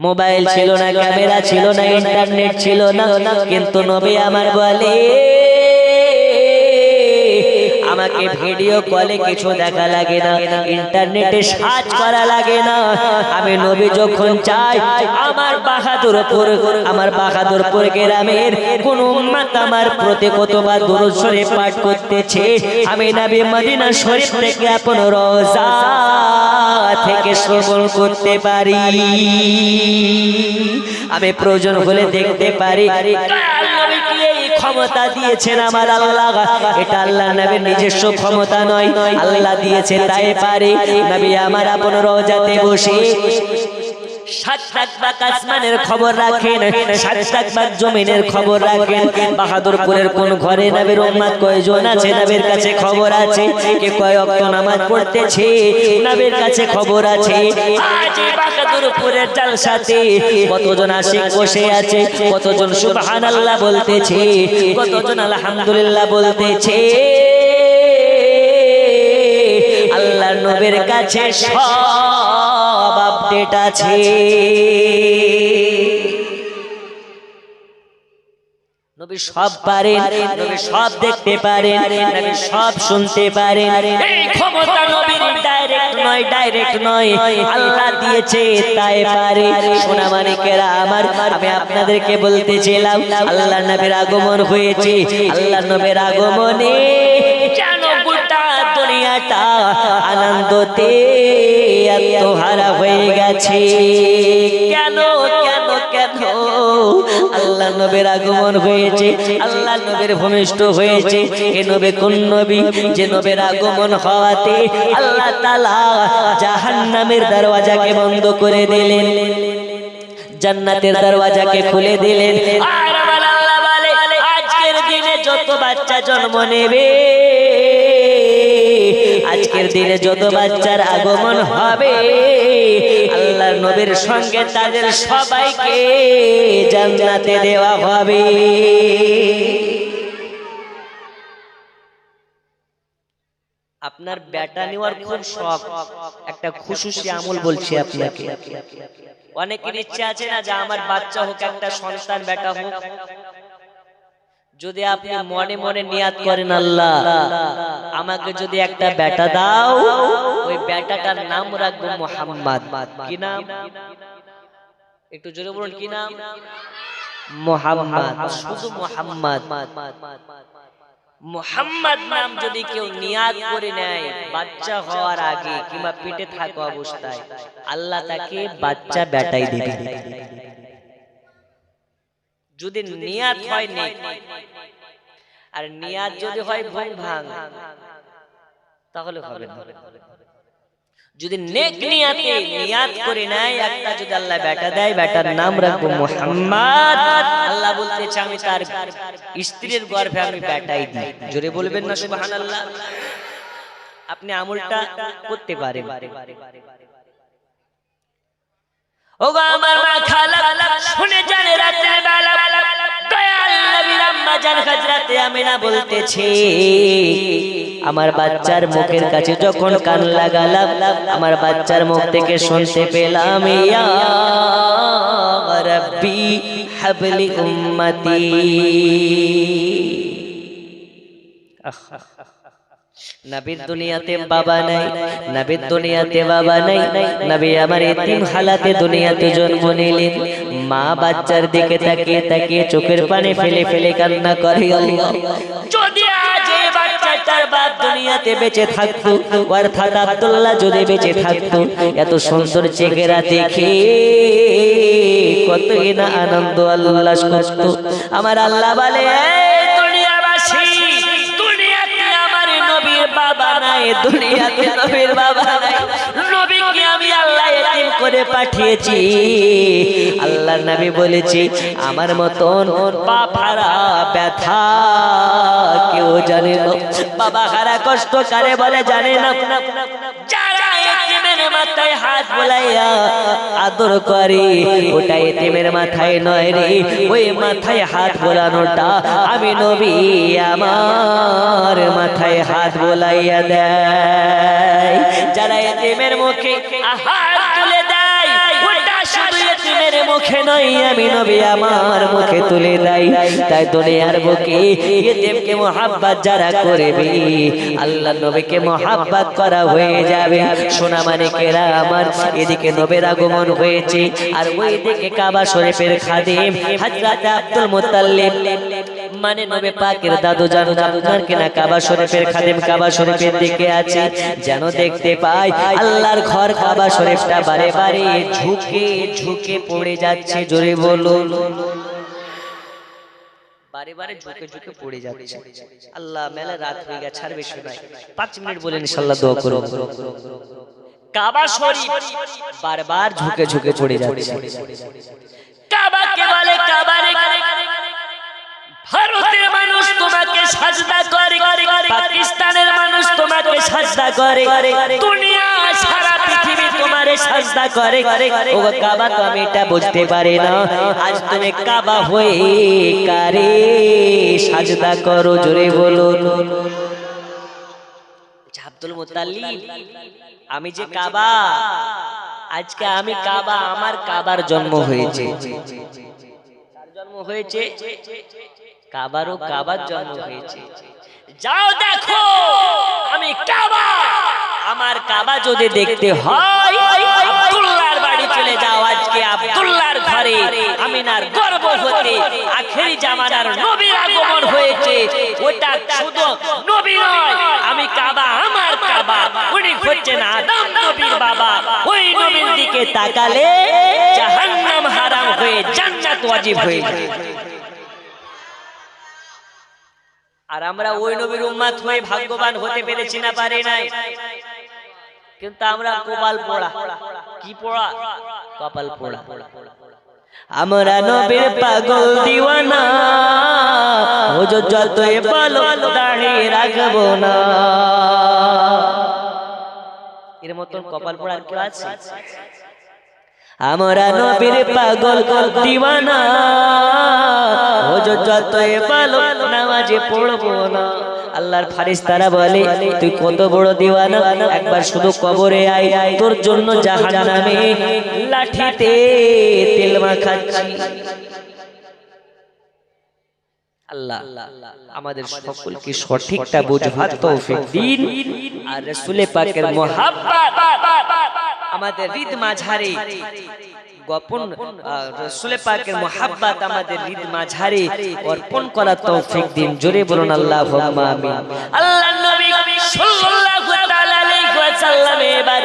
মোবাইল ছিল না, ক্যামেরা ছিল না, ইন্টারনেট ছিল না, কিন্তু নবী আমার বলে আমাকে ভিডিও কলে কিছু দেখা লাগে না, ইন্টারনেটে সার্চ করা লাগে না। আমি নবী যখন চাই আমার বাহাদুরপুর গ্রামের কোন উম্মত আমার প্রতি কতবার দুরূদ শরীফ পাঠ করতেছে, আমি নবী মদিনা শরীফ থেকে আপন রওজা থেকে শ্রবণ করতে পারি। আমি প্রয়োজন হলে দেখতে পারি। ক্ষমতা দিয়েছেন আমার আল্লাহ, এটা আল্লাহ নবীর নিজস্ব ক্ষমতা নয়, আল্লাহ দিয়েছে তাই পারে। নবী আমার আপন রওজাতে বসে 7 ভাগ আসমানের খবর রাখেন, 7 ভাগ জমিনের খবর রাখেন। বাহাদুরপুরের কোন ঘরে নবীর উম্মত কয়জন আছে নবীর কাছে খবর আছে, কে কয় ওয়াক্ত নামাজ পড়তেছে নবীর কাছে খবর আছে। আজ বাহাদুরপুরের জালসাতে কতজন আশিক বসে আছে, কতজন সুবহানাল্লাহ বলতেছে, কতজন আলহামদুলিল্লাহ বলতেছে। আল্লাহর নবীর কাছে সব আপডেট আছে। নবী সব পারেন, নবী সব দেখতে পারেন, নবী সব শুনতে পারেন। এই ক্ষমতা নবীর ডাইরেক্ট নয়, আল্লাহ দিয়েছে তাই পারে। সোনা মানিকেরা আমার, আমি আপনাদেরকে বলতেছিলাম আল্লাহর নবীর আগমন হয়েছে। আল্লাহর নবীর আগমনে যেন গোটা দুনিয়াটা আনন্দতে আত্মহারা হয়ে গেছে। কেন কেন কেন? আল্লাহ নবীর আগমন হয়েছে, আল্লাহ নবীর ভূমিষ্ঠ হয়েছে। এ নবী কোন নবী? যে নবীর আগমন হওয়াতে আল্লাহ তাআলা জাহান্নামের দরওয়াজাকে বন্ধ করে দিলেন, জান্নাতের দরওয়াজাকে খুলে দিলেন। আর আমার আল্লাহ বলে আজকের দিনে যত বাচ্চা জন্ম নেবে, আজকের দিনে যত বাচ্চার আগমন হবে, আল্লাহর নবীর সঙ্গে তাদের সবাইকে জান্নাতে দেওয়া হবে। আপনার বেটা নেওয়ার খুব শখ, একটা খুশুসি আমল বলছি আপনাকে। অনেকের ইচ্ছা আছে না যে আমার বাচ্চা হোক, একটা সন্তান বেটা হোক। যদি আপনি মনে মনে নিয়াত করেন, আল্লাহ আমাকে যদি একটা বেটা দাও, ওই বেটাটার নাম রাখবো মুহাম্মদ। কি নাম? একটু জোরে বলুন, কি নাম? মুহাম্মদ, শুধু মুহাম্মদ। মুহাম্মদ নাম যদি কেউ নিয়াত করে নেয় বাচ্চা হওয়ার আগে কিংবা পেটে থাকা অবস্থায়, আল্লাহ তাকে বাচ্চা বেটাই দিবে। যদি নিয়াত হয় নেক, আর নিয়াত যদি হয় ভুল ভাঙ, তাহলে হবে না। যদি নেক নিয়াতে নিয়াত করে নেয় একটা, যদি আল্লাহ বেটা দেয়, বেটার নাম রাখবো মুহাম্মদ। আল্লাহ বলতেছে আমি তার স্ত্রীর গর্ভে আমি বেটাই দিই। জোরে বলবেন না সুবহানাল্লাহ? আপনি আমলটা করতে পারেন। ওগো আমার মা খালা, শুনে জানে রাতে বেলা দয়াল নবীর আম্মা জান হযরতে আমিনা বলতেছে, আমার বাচ্চার মুখের কাছে যখন কান লাগালাম, আমার বাচ্চার মুখ থেকে শুনতে পেলাম, ইয়া রাব্বি হাবলি উম্মতি। নবীর দুনিয়াতে বাবা নাই, নবীর দুনিয়াতে বাবা নাই, নবী আমার এতিম হালাতে দুনিয়াতে জন্ম নিলেন। মা বাচ্চার দিকে তাকিয়ে তাকিয়ে চোখের পানি ফেলে ফেলে কান্না করে, আল্লাহ যদি আজ এই বাচ্চাটার বাপ দুনিয়াতে বেঁচে থাকতো, অর্থাৎ আব্দুল্লাহ যদি বেঁচে থাকতো, এত সুন্দর চেহারা দেখে কতই না আনন্দ আল্লাহ করত। আমার আল্লাহ বলে, বাবা নাই দুনিয়াতে, নবীর বাবা নাই, নবীকে আমি আল্লাহ এতিম করে পাঠিয়েছি। আল্লাহর নবী বলেছে, আমার মতন বাপ হারা ব্যথা কেউ জানে না। বাবা হারা কষ্ট কারে বলে জানে না? যারা এতিমের মাথায় হাত বোলাইয়া আদর করে, ওটা এতিমের মাথায় নয় রে, ওই মাথায় হাত বোলানোটা আমি নবী আমার মাথায় হাত বোলাইয়া দেয়। যারা এতিমের মুখে হাত তুলে দেয়, ওটা শুধু এতিমের মুখে নয়, আমি নবী আমার মুখে তুলে দেয়। তাই দুনিয়ার বুকে এতিমকে মুহাব্বত যারা করবে, আল্লাহ নবীকে মুহাব্বত করা হয়ে যাবে। সোনা মানিকেরা আমার, এদিকে নবীর আগমন হয়েছে, আর ওই দিকে কাবা শরীফের খাদিম হযরত আব্দুল মুত্তালিব, মানে নবী পাকের দাদু জান, আপনার কিনা কাবা শরীফের খাদিম কাবা শরীফের দিকে আছে, যেন দেখতে পাই আল্লাহর ঘর কাবা শরীফটা বারে বারে ঝুঁকে ঝুঁকে পড়ে যাচ্ছে। জোরে বলুন, বারে বারে ঝুঁকে ঝুঁকে পড়ে যাচ্ছে। আল্লাহ মেলা রাত হয়ে গেছে, আর বেশি নাই, 5 মিনিট বলেন ইনশাআল্লাহ দোয়া করুন। কাবা শরীফ বারবার ঝুঁকে ঝুঁকে পড়ে যাচ্ছে। কাবাকে বলে কাবারে, ভারতের মানুষ তোমাকে সাজদা করে, পাকিস্তানের মানুষ তোমাকে সাজদা করে, দুনিয়া সারা পৃথিবী তোমারে সাজদা করে। ও কাবা তো আমি এটা বুঝতে পারি না, আজ তুমি কাবা হয়ে কারে সাজদা করো? জোরে বলুন। আব্দুল মুত্তালিব, আমি যে কাবা, আজকে আমি কাবা, আমার কাবার জন্ম হয়েছে। কার জন্ম হয়েছে? কাবারও কাবার জন্ম হয়েছে। যাও দেখো আমি কাবা, আমার কাবা যদি দেখতে হয় আব্দুল্লাহর বাড়ি চলে যাও। আজকে আব্দুল্লাহর ঘরে আমিনার গর্ভবতী আখেরি জামানার নবীর আগমন হয়েছে। ওটা শুধু নবী নয়, আমি কাবা, আমার কাবা। উনি হচ্ছেন আদম নবীর বাবা। ওই নবীর দিকে তাকালে জাহান্নাম হারাম হয়ে জান্নাত ওয়াজিব হয়ে যায়। আর আমরা ওই নবীর উম্মত হয়ে ভাগ্যবান হতে পেরেছি না? পারি নাই। কিন্তু আমরা কপাল পোড়া। কি পোড়া? কপাল পোড়া। আমরা নবীর পাগল দিওয়ানা, হুজুর যতই বলো দাড়ি রাখবো না। এর মতন কপাল পোড়া আর কেউ আছে? আমরা নবীর পাগল দিওয়ানা, হুজুর যতই বলো নামাজে পড়বো না। আল্লাহর ফারিস্তারা বলে তুই কত বড় দিওয়ানা, একবার শুধু কবরে আয়, তোর জন্য জাহান্নামে লাঠিতে তেল মাখাচ্ছি। আল্লাহ আমাদের সকলকে সঠিকটা বুঝবার তৌফিক দিন, আর রাসূল পাকের মুহাব্বত আমাদের হৃদ মাঝারে গোপন, রাসূল পাকের মুহাব্বত আমাদের হৃদ মাঝারে অর্পণ করার তৌফিক দিন। জোরে বলুন আল্লাহুম্মা আমিন। আল্লাহর নবী সাল্লাল্লাহু তাআলা আলাইহি ওয়াসাল্লাম এবার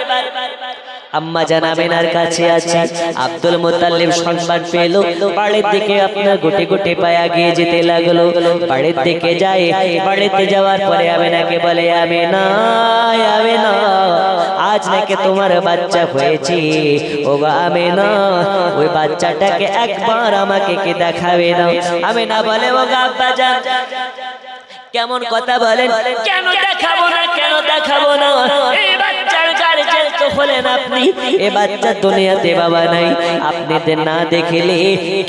আম্মা জান আমিনার কাছে আছে। আব্দুল মুত্তালিব সংবাদ পেল, বাড়ির দিকে আপনার গোটে গোটে পায়া গিয়ে যেতে লাগলো। বাড়ির দিকে যায়, বাড়িতে যাওয়ার পরে আমিনাকে বলে, আমিনা আমিনা আজ নাকি তোমার বাচ্চা হয়েছে। ও গো আমিনা, ওই বাচ্চাটাকে একবার আমাকে কি দেখাবে না? আমিনা বলে, ও গো আব্বা জান, কেমন কথা বলেন, কেন দেখাবো না, কেন দেখাবো না? এই বাচ্চার গার্জিয়ান তো হলেন আপনি, এ বাচ্চা দুনিয়াতে বাবা নাই, আপনি না দেখিলে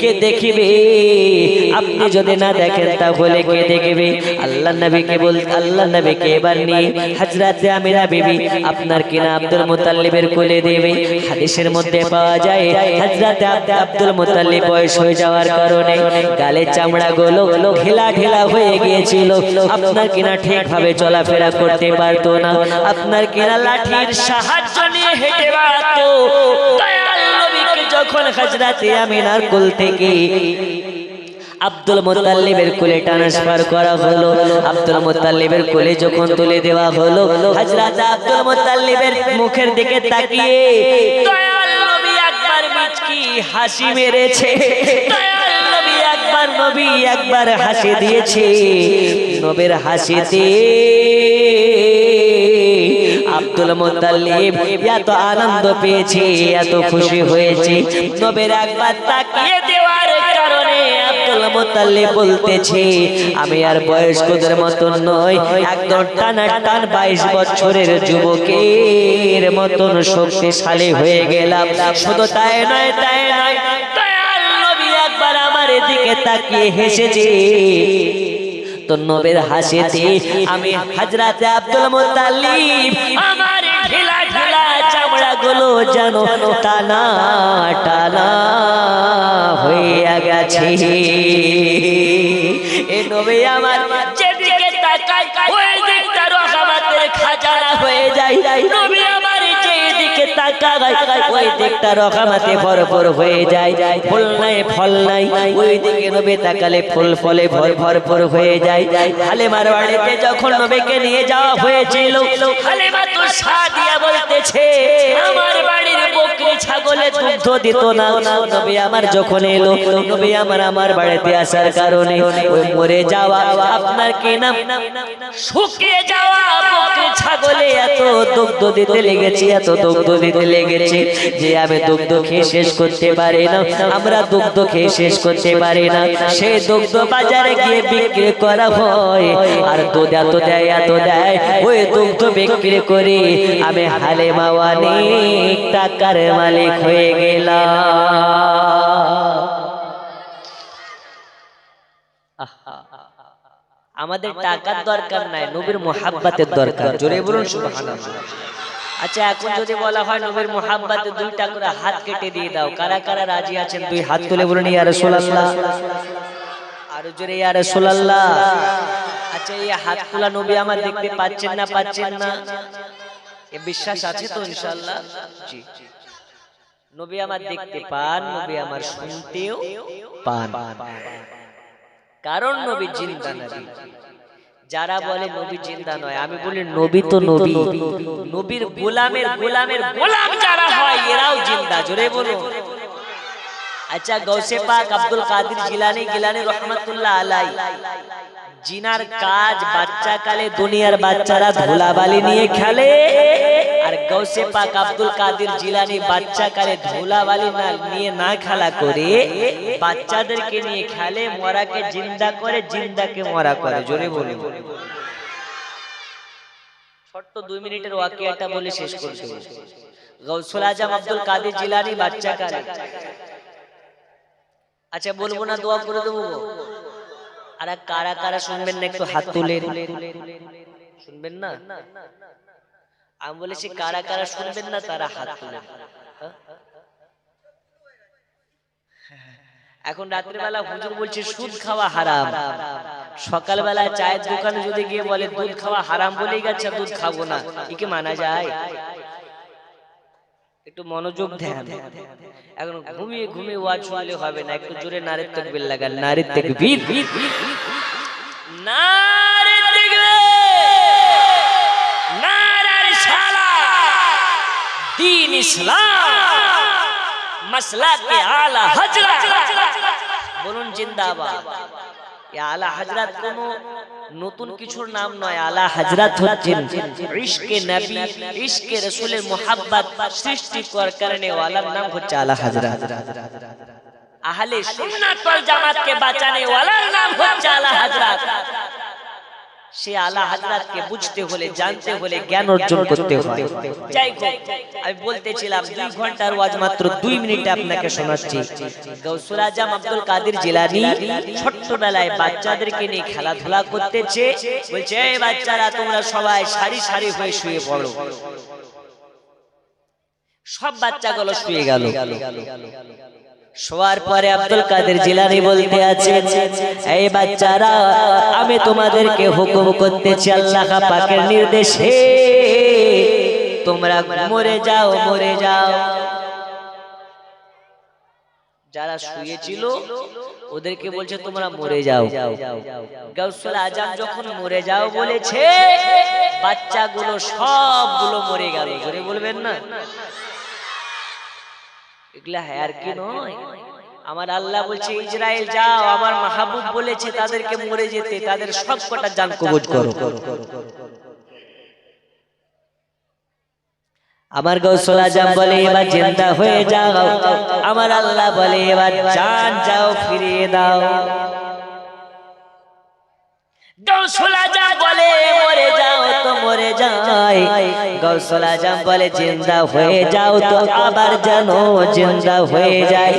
কে দেখিবে? আপনি যদি না দেখেন তাহলে কে দেখবে? আল্লাহর নবীকে আল্লাহর নবীকে এবার নিয়ে হযরতে আমিনা বিবি আপনার কিনা আব্দুল মুত্তালিবের কোলে দেবে। হাদিসের মধ্যে পাওয়া যায় হযরতে আব্দুল মুত্তালিব বয়স হয়ে যাওয়ার কারণে গালের চামড়াগুলো ঢিলা ঢিলা হয়ে গিয়েছিল, আপনার কিনা ঠিকভাবে চলাফেরা করতে পারতো না, আপনার কিনা লাঠির সাহায্য নিয়ে হেঁটে বেড়াতো। দয়াল নবীকে যখন হযরতে আমিনার কোল থেকে আব্দুল মুত্তালিবের কোলে ট্রান্সফার করা হলো, আব্দুল মুত্তালিবের কোলে যখন তুলে দেওয়া হলো, হযরত আব্দুল মুত্তালিবের মুখের দিকে তাকিয়ে দয়াল নবী একবার মিচকি হাসি মেরেছে। দয়াল নবী একবার হাসি দিয়েছে। নবীর হাসিতে আব্দুল মুত্তালিব এত আনন্দ পেয়েছে, এত খুশি হয়েছে। নবীর একবার তাকিয়ে দেওয়ার কারণে আব্দুল মুত্তালিব বলতেছে, আমি আর বয়স্কদের মতন নই, একদম টানা টান 22 বছরের যুবকের মতন শক্তিশালী হয়ে গেলাম। শুধু তাই নয়, দয়াল নবী একবার আমার দিকে তাকিয়ে হেসেছে। তো নবীর হাসিতে আমি হযরতে আব্দুল মুত্তালিব আমার ঢিলা ঢিলা চামড়াগুলো যেন টানা টানা হয়ে গেছে। এ নবী আমার যেদিকে তাকায় ওই দিকটা রহমতের খাজানা হয়ে যায়। নবী আমার যেদিকে তাকায় ওই দিকটা রহমতে ভরপুর হয়ে যায়। ফুল নাই ফল নাই, ওই দিকে নবী তাকালে ফুল ফলে ভরপুর হয়ে যায়। হালিমার বাড়িতে যখন নবীকে নিয়ে যাওয়া হয়েছিল, হালিমা তো সাদিয়া বলতেছে, আমার বাড়ির বকরি ছাগলে দুধ দিত না। নবী আমার যখন এলো, নবী আমার বাড়িতে আসার কারণে ওই মরে যাওয়া আপনার কি নাম শুকিয়ে যাওয়া বকরি ছাগলে এত দুধ দিতে লেগেছে, এত দুধ দিতে লেগেছে যে আমি দুধ খেয়ে শেষ করতে পারি না। আমরা দুধ খেয়ে শেষ করতে পারি না। সেই দুধ বাজারে গিয়ে বিক্রি করা হয়, আর দুধ এত দেয়, ওই দুধ বিক্রি করে আমি হালিমা অনেক টাকার মালিক হয়ে গেলাম। আমাদের টাকার দরকার নাই, নবীর মুহাব্বতের দরকার। জোরে বলুন সুবহানাল্লাহ। আচ্ছা, এখন যদি বলা হয় নবীর মুহাব্বতে 2টা করে হাত কেটে দিয়ে দাও, কারা কারা রাজি আছেন 2 হাত তুলে বলুন ইয়া রাসূলুল্লাহ। আর জোরে ইয়া রাসূলুল্লাহ। আচ্ছা, এই হাত তোলা নবী আমার দেখতে পাচ্ছেন না? এ বিশ্বাস আছে তো ইনশাআল্লাহ? জি, নবী আমার দেখতে পান, নবী আমার শুনতেও পান, কারণ নবী জিন্দা নবী। যারা বলে নবী জিন্দা নয়, আমি বলি নবী তো নবী, নবীর গোলামের গোলাম যারা হয় এরাও জিন্দা। জোরে বলো। আচ্ছা, গৌসে পাক আব্দুল কাদের জিলানী রহমাতুল্লাহ আলাই, জিনার কাজ বাচ্চাকালে দুনিয়ার বাচ্চারা ধুলাবালি নিয়ে খেলে, আর গৌসে পাক আব্দুল কাদের জিলানী বাচ্চাকালে ধুলাবালি নিয়ে না খেলা করে বাচ্চাদেরকে নিয়ে খেলে, মরাকে জিন্দা করে, জিন্দাকে মরা করে। জোরে বলি। ছোট্ট 2 মিনিটের ওয়াকিয়াটা বলে শেষ করতে হবে। গৌসুল আজম আব্দুল কাদের জিলানী বাচ্চাকালে, আচ্ছা বলবো না, দোয়া করে দেবো। আর কারা কারা শুনবেন না একটু হাত তুলে শুনবেন না? আমি বলেছি কারা কারা শুনবেন না তারা হাত তুলে। এখন রাত্রিবেলা হুজুর বলছে সুদ খাওয়া হারাম, সকালবেলা চায়ের দোকানে যদি গিয়ে বলে দুধ খাওয়া হারাম বলেই গেছে দুধ খাবো না, একে মানা যায়? একটু মনোযোগ দেন। এখন ঘুমিয়ে ঘুমিয়ে ওয়াজ শুনলে হবে না, একটু জোরে নারে তাকবীর লাগান। নারে তাকবীর, নারে তাকবীর, নারে রিসালাত, দ্বীন ইসলাম, মাসলাকে আলা হযরত বলুন জিন্দাবাদ। আলা হযরত কোন নতুন কিছুর নাম নয়, আলা হযরত হচ্ছেন ইশকে নবী, ইশকে রাসূলের মুহাব্বত সৃষ্টি করার কারণে ওয়ালার নাম হচ্ছে আলা হযরত। আহলে সুন্নাত ওয়াল জামাতকে বাঁচানে ওয়ালার নাম হচ্ছে আলা হযরত। সে আলা হযরতকে বুঝতে হলে, জানতে হলে জ্ঞান অর্জন করতে হয়। যাই হোক, আমি বলতেছিলাম 2 ঘন্টার ওয়াজ মাত্র 2 মিনিটে আপনাকে শোনাচ্ছি। গাউসুল আজম আব্দুল কাদের জিলানী ছোট্টবেলায় বাচ্চাদেরকে নিয়ে খেলাধুলা করতেছে, বলছে এই বাচ্চারা তোমরা সবাই সারি সারি হয়ে শুয়ে পড়ো। সব বাচ্চাগুলো শুয়ে গেল। শোয়ার পরে আব্দুল কাদের জিলানী বলতে আছে, এই বাচ্চারা আমি তোমাদেরকে হুকুম করতেছি আল্লাহ পাকের নির্দেশে, তোমরা মরে যাও, মরে যাও। যারা শুয়েছিল ওদেরকে বলছে তোমরা মরে যাও। গাউসুল আজম যখন মরে যাও বলেছে, বাচ্চাগুলো সবগুলো মরে গেল। জোরে বলবেন না? এগুলা আর কি নয়। আমার আল্লাহ বলছে ইসরাইল যাও, আমার মাহবুব বলেছে তাদেরকে মরে যেতে, তাদের সব কটা জান কবজ করো। আমার গাউসুল আজম বলে এবার জিন্দা হয়ে যাও, আমার আল্লাহ বলে এবার জান যাও ফিরিয়ে দাও। গাউসুল আজম বলে মরে যাও তো মরে যায়, গাউসুল আজম বলে জিন্দা হয়ে যাও তো আবার জানো জিন্দা হয়ে যায়।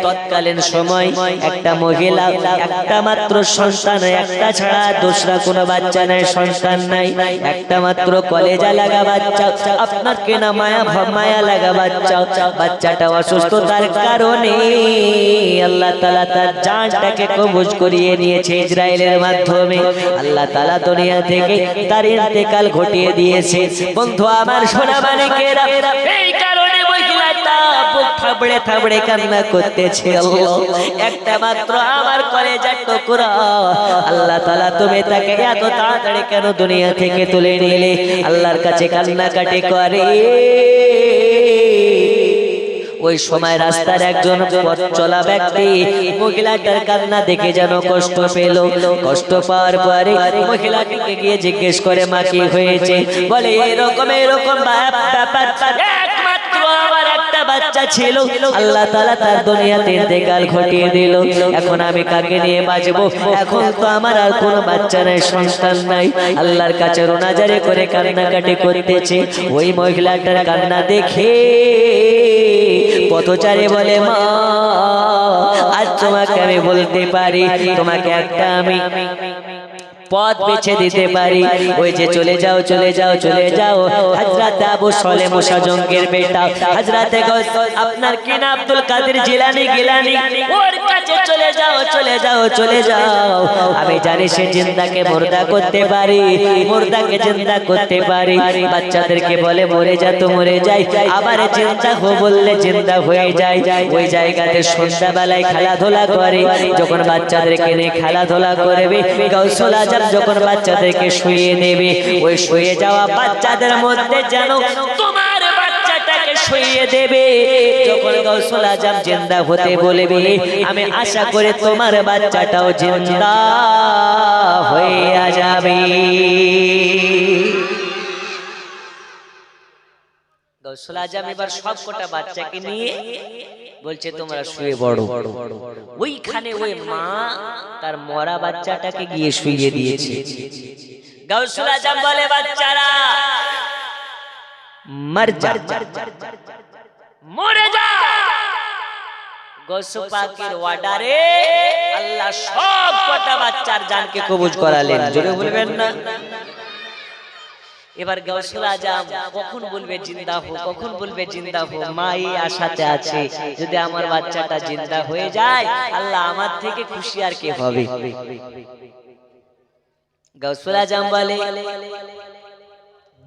তৎকালীন সময় একটা মহিলা, একটা মাত্র সন্তান, একটা ছাড়া দোসরা কোনো বাচ্চা নাই, সন্তান নাই, একটা মাত্র কলেজা লাগা বাচ্চা, আপনার কেনা মায়া লাগা বাচ্চা, বাচ্চাটা অসুস্থতার কারণে আল্লাহ তাআলা তার জানটাকে কবজ করিয়ে নিয়েছে ইসরাইলের মাধ্যমে। আল্লাহ তাআলা দুনিয়া থেকে তার ইন্তেকাল ঘটিয়ে দিয়েছে। বন্ধু আমার সোনা মানিকেরা, এই কারণে মহিলাটা বুক থাবড়ে থাবড়ে কান্না করতেছে। আল্লাহ একটা মাত্র আমার কলেজার টুকরা, আল্লাহ তাআলা তুমি তাকে এত তাড়াতাড়ি কেন দুনিয়া থেকে তুলে নিলে? আল্লাহর কাছে কান্নাকাটি করে। ওই সময় রাস্তার একজন পথ চলা ব্যক্তি মহিলাটার কান্না দেখে যেন কষ্ট পেল। কষ্ট পাওয়ার পরে মহিলাটিকে গিয়ে জিজ্ঞেস করে মা কি হয়েছে? বলে এরকম এরকম ব্যাপার, একমাত্র আমার একটা বাচ্চা ছিল, আল্লাহ তাআলা তার দুনিয়াতে ইন্তেকাল ঘটিয়ে দিল। এখন আমি কাকে নিয়ে বাঁচবো? এখন তো আমার আর কোনো বাচ্চা নাই, সন্তান নাই। আল্লাহর কাছে রোনাজারি করে কান্নাকাটি করতেছে। ওই মহিলাটার কান্না দেখে পথচারী বলে মা আজ তোমাকে আমি বলতে পারি, তোমাকে একটা আমি পথ বেছে দিতে পারি। ওই যে চলে যাও চলে যাও চলে যাও, হযরত আবু সলে মুসা জঙ্গের বেটা হযরত আপনার কি না আব্দুল কাদের জিলানী গিলানী, ওর কাছে চলে যাও চলে যাও চলে যাও। আমি জানি সে জিন্দাকে মুর্দা করতে পারি, মুর্দাকে জিন্দা করতে পারি। বাচ্চাদেরকে বলে মরে যা তো মরে যাই, আবার জিন্দা হো বললে জিন্দা হয়ে যায়। ওই জায়গাতে সন্ধ্যাবেলায় খেলাধুলা করে, যখন বাচ্চাদেরকে নিয়ে খেলাধুলা করবে, গাউসুল আজম যখন বাচ্চাদেরকে শুইয়ে নেবে, ওই শুয়ে যাওয়া বাচ্চাদের মধ্যে যেন তোমার বাচ্চাটাকে শুইয়ে দেবে। যখন গাউসুল আজম জিন্দা হতে বলবে, আমি আশা করে তোমার বাচ্চাটাও জিন্দা হয়ে যাবে। গাউসুল আজম এবার সব কটা বাচ্চাকে নিয়ে বলছে তোমরা শুয়ে পড়ো। ওইখানে ওই মা তার মরা বাচ্চাটাকে গিয়ে শুইয়ে দিয়েছে। গাউসুল আজম বলে বাচ্চারা মর যা, মরে যা। গৌস পাকের অর্ডারে আল্লাহ সব কটা বাচ্চার জানকে কবুজ করালেন, জোরে বলবেন না? এবার গাউসুল আজম কখন বলবে জিন্দা হো, কখন বলবে জিন্দা হো, মা এই আশাতে আছে যদি আমার বাচ্চাটা জিন্দা হয়ে যায় আল্লাহ আমার থেকে খুশি আর কে হবে। গাউসুল আজম বলে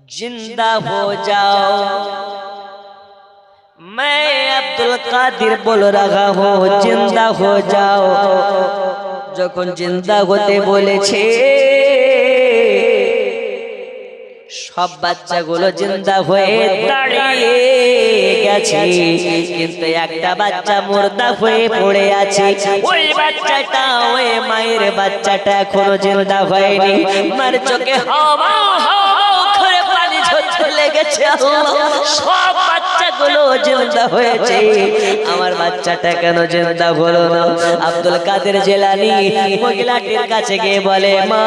জিন্দা হো যাও, मैं अब्दुल कादिर बोल रहा हूँ जिंदा हो जाओ। যখন জিন্দা হতে বলেছে সব বাচ্চাগুলো জিন্দা হয়ে দাঁড়িয়ে গেছে, কিন্তু একটা বাচ্চা মুর্দা হয়ে পড়ে আছে। ওই বাচ্চাটা, ওই মায়ের বাচ্চাটা এখনো জিন্দা হয়নি। মার চোখে হাওয়া করে পানি ঝরতে লেগেছে। সব বাচ্চাগুলো জিন্দা হয়েছে, আমার বাচ্চাটা কেন জিন্দা হলো না? আব্দুল কাদের জিলানী মহিলাটির কাছে গিয়ে বলে, মা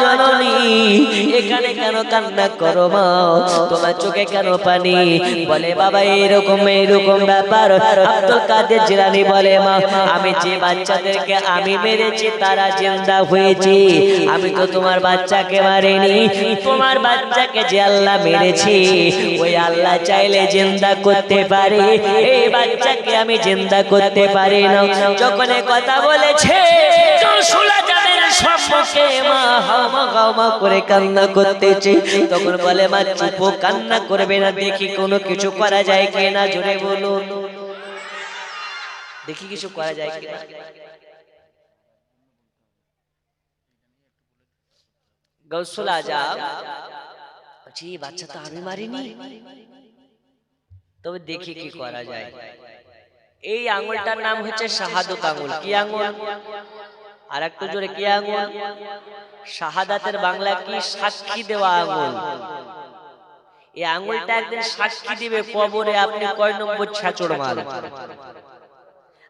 জননী এখানে কেন কান্না করো মা, তোমার চোখে কেন পানি? বলে বাবা এরকম ব্যাপার। আব্দুল কাদের জিলানী বলে, মা আমি যে বাচ্চাদেরকে আমি মেরেছি তারা জিন্দা হয়েছে, আমি তো তোমার বাচ্চাকে মারিনি। তোমার বাচ্চাকে যে আল্লাহ মেরেছি ওই আল্লাহ চাইলে জিন্দা করতে পারে, এই বাচ্চাকে আমি জিন্দা করতে পারি না। যখন কথা বলেছে সম্মুখে মা হাওমা করে কান্না করতেছে, তখন বলে মা চুপ, কান্না করবে না, দেখি কোনো কিছু করা যায় কিনা, জোরে বলুন, দেখি কিছু করা যায় কিনা। গৌসুল আজম বলছি বাচ্চা তো আমি মারিনি, তবে দেখি কি করা যায়। এই আঙ্গুলটার নাম হচ্ছে শাহাদত আঙ্গুল। কি আঙ্গুল? আর একটু জোরে, কি আঙ্গুল? শাহাদাতের বাংলা কি? সাক্ষী দেওয়া আঙ্গুল। এই আঙ্গুলটা একদিন সাক্ষী দিবে কবরে আপনি কয় নম্বর ছাচড় মাল,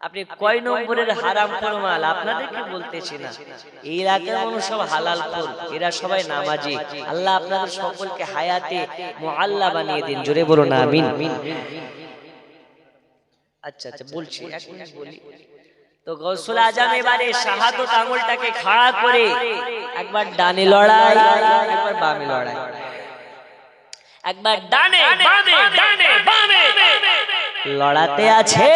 আপনি কয় নম্বরের হারাম খোর মাল। আপনাদেরকে বলতেছি না, এই এলাকার মানুষ সব হালাল খোর, এরা সবাই নামাজি। আল্লাহ আপনাদের সকলকে হায়াতে মুআল্লা বানিয়ে দিন, জোরে বলুন আমিন। আচ্ছা বলছি, এক মিনিট বলি। তো গৌসুল আজম এবারে শাহাদত আঙ্গুলটাকে খাড়া করে একবার ডানে লড়াই, একবার বামে লড়াই, একবার ডানে বামে ডানে বামে লড়াতে আছে।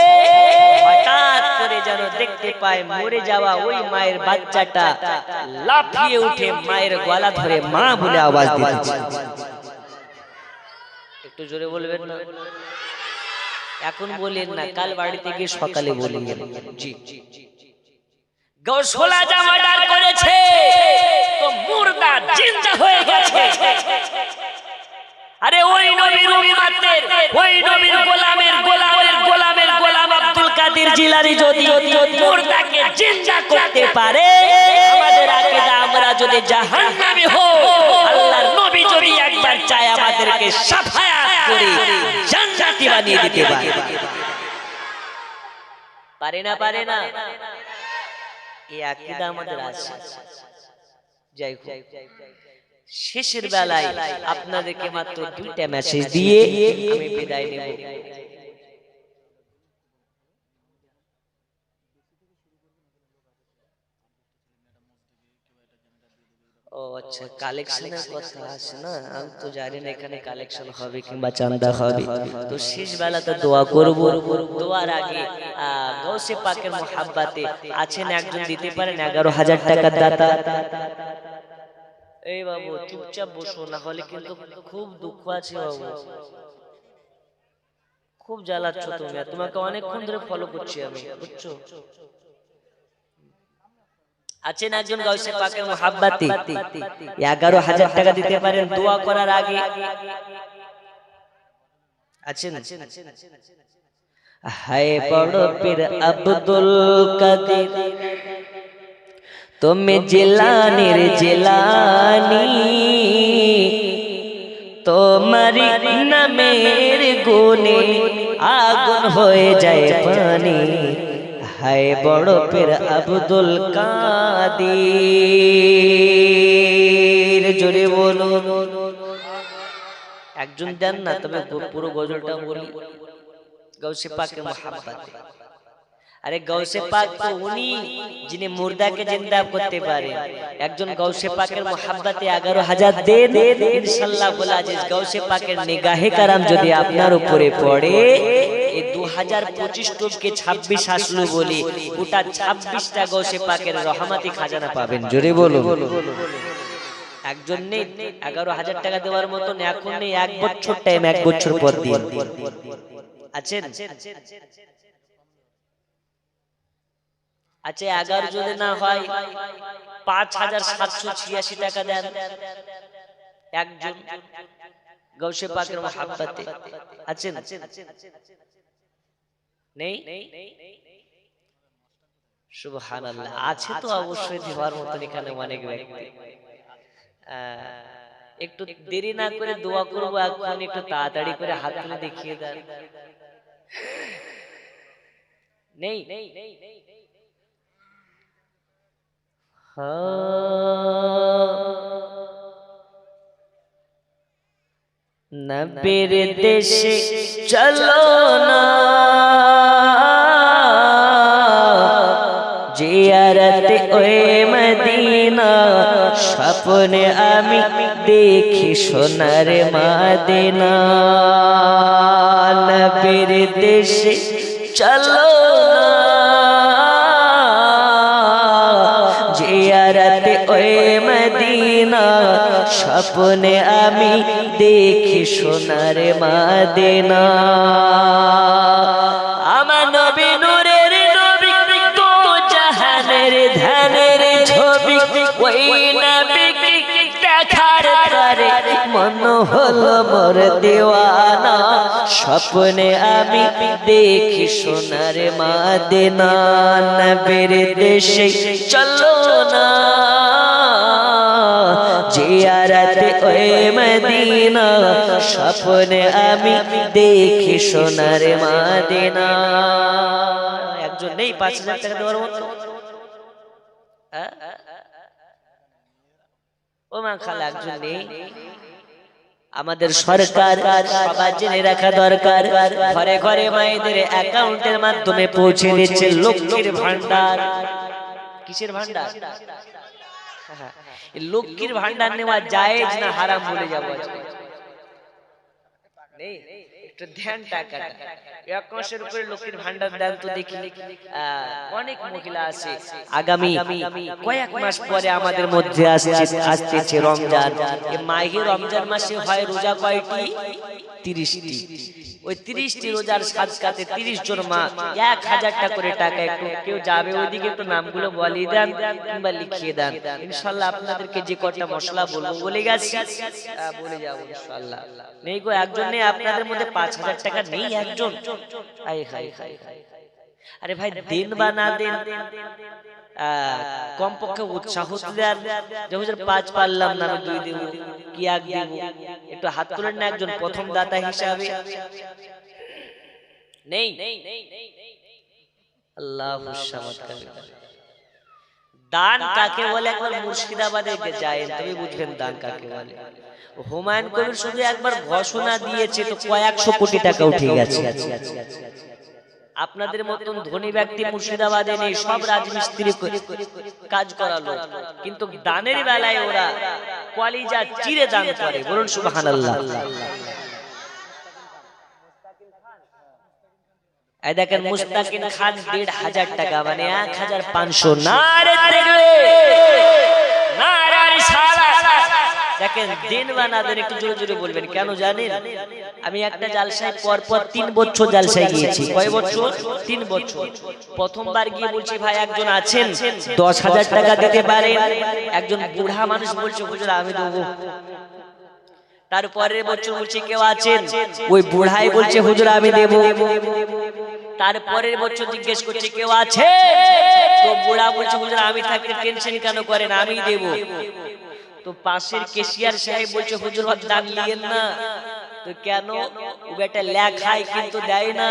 হঠাৎ করে যেন দেখতে পায় মরে যাওয়া ওই মায়ের বাচ্চাটা লাফিয়ে উঠে মায়ের গলা ধরে মা বলে আওয়াজ দিচ্ছে। একটু জোরে বলবেন না, এখন বলেন না, কাল বাড়িতে গিয়ে সকালে বলেন। জি গৌসুল আজম অর্ডার করেছে তো মুর্দা জিন্দা হয়ে গেছে। আরে ওই নবীর উম্মতের, ওই নবীর গোলামের গোলাম আব্দুল কাদের জিলানী যদি মুর্দাকে জিন্দা করতে পারে, আমাদের আকীদা আমরা যদি জাহান্নামী হই, আল্লাহর নবী যদি একবার চায় আমাদেরকে শাফায়াত করে জান্নাতি বানিয়ে দিতে পারে না? এই আকীদা আমাদের আছে। যাই হোক, শেষের বেলায় আপনাদেরকে মাত্র দুইটা মেসেজ দিয়ে আমি বিদায় নেব। ও আচ্ছা, কালেকশনের কথা আছে না, আমি তো জানি না এখানে কালেকশন হবে কিংবা চাঁদা হবে। তো শেষ বেলাতে দোয়া করব। দোয়ার আগে গৌসে পাকের মোহাব্বতে আছেন একজন, দিতে পারেন 11,000 টাকার দাতা। এই বাবু চুপচাপ বসো, না হলে কিন্তু খুব দুঃখ আছে বাবু, খুব জ্বালাচ্ছ তুমি, তোমাকে অনেকক্ষণ ধরে ফলো করছি আমি, বুঝছো? আছেন একজন গাউসে পাকের মোহাব্বতে 11,000 টাকা দিতে পারেন দোয়া করার আগে। আছেন? হায় বড় পীর আব্দুল কাদের তুমি জিলানীর জিলানী, তোমারি নামের গুণে আগুন হয়ে যায় পানি। হায় বড় পীর আব্দুল কাদের, জোরে বলুন। একজন দেন না, তবে পুরো গজলটা বলি গাউসে পাকের মোহাব্বতে। আরে গৌসে পাক তো উনি যিনি মুর্দাকে জিন্দা করতে পারে। একজন গৌসে পাকের মোহাব্বতে 11,000 দেন, ইনশাআল্লাহ বলা যে গৌসে পাকের নিগাহে কারাম যদি আপনার উপরে পড়ে, এই 2025 টুপকে 26 আসলো বলি গোটা 26টা গৌসে পাকের রহমতি খাজানা পাবেন। জোরে বলুন। একজন নেই 11,000 টাকা দেওয়ার মতন, এখন নেই, 1 বছর টাইম, 1 বছর পর দিন আছেন। আচ্ছা 11 যদি না হয় 5,786 টাকা দেন একজন গৌসে পাকের মোহাব্বতে আছেন? নেই? সুবহানাল্লাহ। আছে তো অবশ্যই দেওয়ার মতন এখানে অনেক ব্যক্তি। একটু দেরি না করে দোয়া করবো, এখন একটু তাড়াতাড়ি করে হাত তুলে দেখিয়ে দেন। নেই? নবীর দেশে চলো না, জিয়ারতে ওই মদিনা, স্বপ্নে আমি দেখি সোনার মদিনা। নবীর দেশে চলো না, জিয়ারতে ওই মদিনা, স্বপ্নে আমি দেখি সোনার মদিনা। আমার নবী নূরের নবী, তো জাহানের ধানের ছবি, ওই নবীকে দেখার পরে মন হলো মোর দেওয়ানা, স্বপ্নে আমি দেখি সোনার মদিনা। নবীর দেশে চলো না, জিয়ারতে ওই মদিনা, স্বপ্নে আমি দেখি সোনার মদিনা। একজন নেই 5,000 টাকা দেওয়ার মতো? ও মা খালা একজন নেই? আমাদের সরকার সবার জেনে রাখা দরকার, ঘরে ঘরে মায়েদের অ্যাকাউন্টের মাধ্যমে পৌঁছে দিচ্ছে লক্ষ্মীর ভান্ডার। কিসের ভান্ডার? লক্ষ্মীর ভান্ডার নেওয়া জায়েজ না হারাম বলে যাবো আজকে? নেই? একটু ধ্যান টাকাটা 1 মাসের উপরে লক্ষ্মীর ভান্ডার দেন তো দেখি। অনেক মহিলা আছে, আগামী কয়েক মাস পরে আমাদের মধ্যে আসতেছে রমজান। এই মাহে রমজান মাসে হয় রোজা কয়টি? 30টি। ওই 30টি রোজার সাদকাতে 30 জন মা 1,000 টাকা করে টাকা, একটু কেউ যাবে ওইদিকে একটু নামগুলো বলিয়ে দেন কিংবা লিখিয়ে দেন। ইনশাআল্লাহ আপনাদেরকে যে কটা মশলা বলবো বলে গেছি, বলে যাবো ইনশাআল্লাহ। নেই গো একজন নেই আপনাদের মধ্যে? 5,000 টাকা নেই একজন? আয় হায় হায় হায়। আরে ভাই দেন বা না দেন, কমপক্ষে উৎসাহ দেন যে হুজুর 5 পারলাম না, আমি 2 দেব কি 1 দেব, একটু হাত তুলেন না একজন প্রথম দাতা হিসাবে। নেই? আল্লাহু সামাদ। দান কাকে বলে একবার মুর্শিদাবাদে যায় তবে বুঝবেন দান কাকে বলে। হুমায়ুন কবির শুধু একবার ঘোষণা দিয়েছে তো কয়েকশো কোটি টাকা উঠে গেছে। আপনাদের মতন ধনী ব্যক্তি মুর্শিদাবাদে নেই, সব রাজমিস্ত্রি কাজ করালো, কিন্তু দানের বেলায় ওরা কলিজা চিরে দান করে। বলুন সুবহানাল্লাহ। এই দেখেন মুস্তাকিন খান 1,500 টাকা, মানে 1,500। নারে তাকবীর, নারে রিসালাত। দেখেন দিন বানাদের একটু জোরে জোরে বলবেন, কেন জানেন? আমি একটা জালসায় পরপর 3 বছর জালসায় গিয়েছি। কয় বছর? 3 বছর। প্রথমবার গিয়ে বলছি ভাই একজন আছেন 10,000 টাকা দিতে পারেন? একজন বুড়া মানুষ বলছে হুজুর আমি দেবো। তারপরের বছর বলছে কেউ আছেন? ওই বুড়াই বলছে হুজুর আমি দেব। তারপরের বছর জিজ্ঞেস করছে কেউ আছে? তো বুড়া বলছে হুজুর আমি থাকতে টেনশন কেন করেন, আমি দেব। তো পাশের কেশিয়ার সাহেব বলছে হুজুর দান নিয়েন না। তো কেন? ও বেটা লেখায় কিন্তু দেয় না।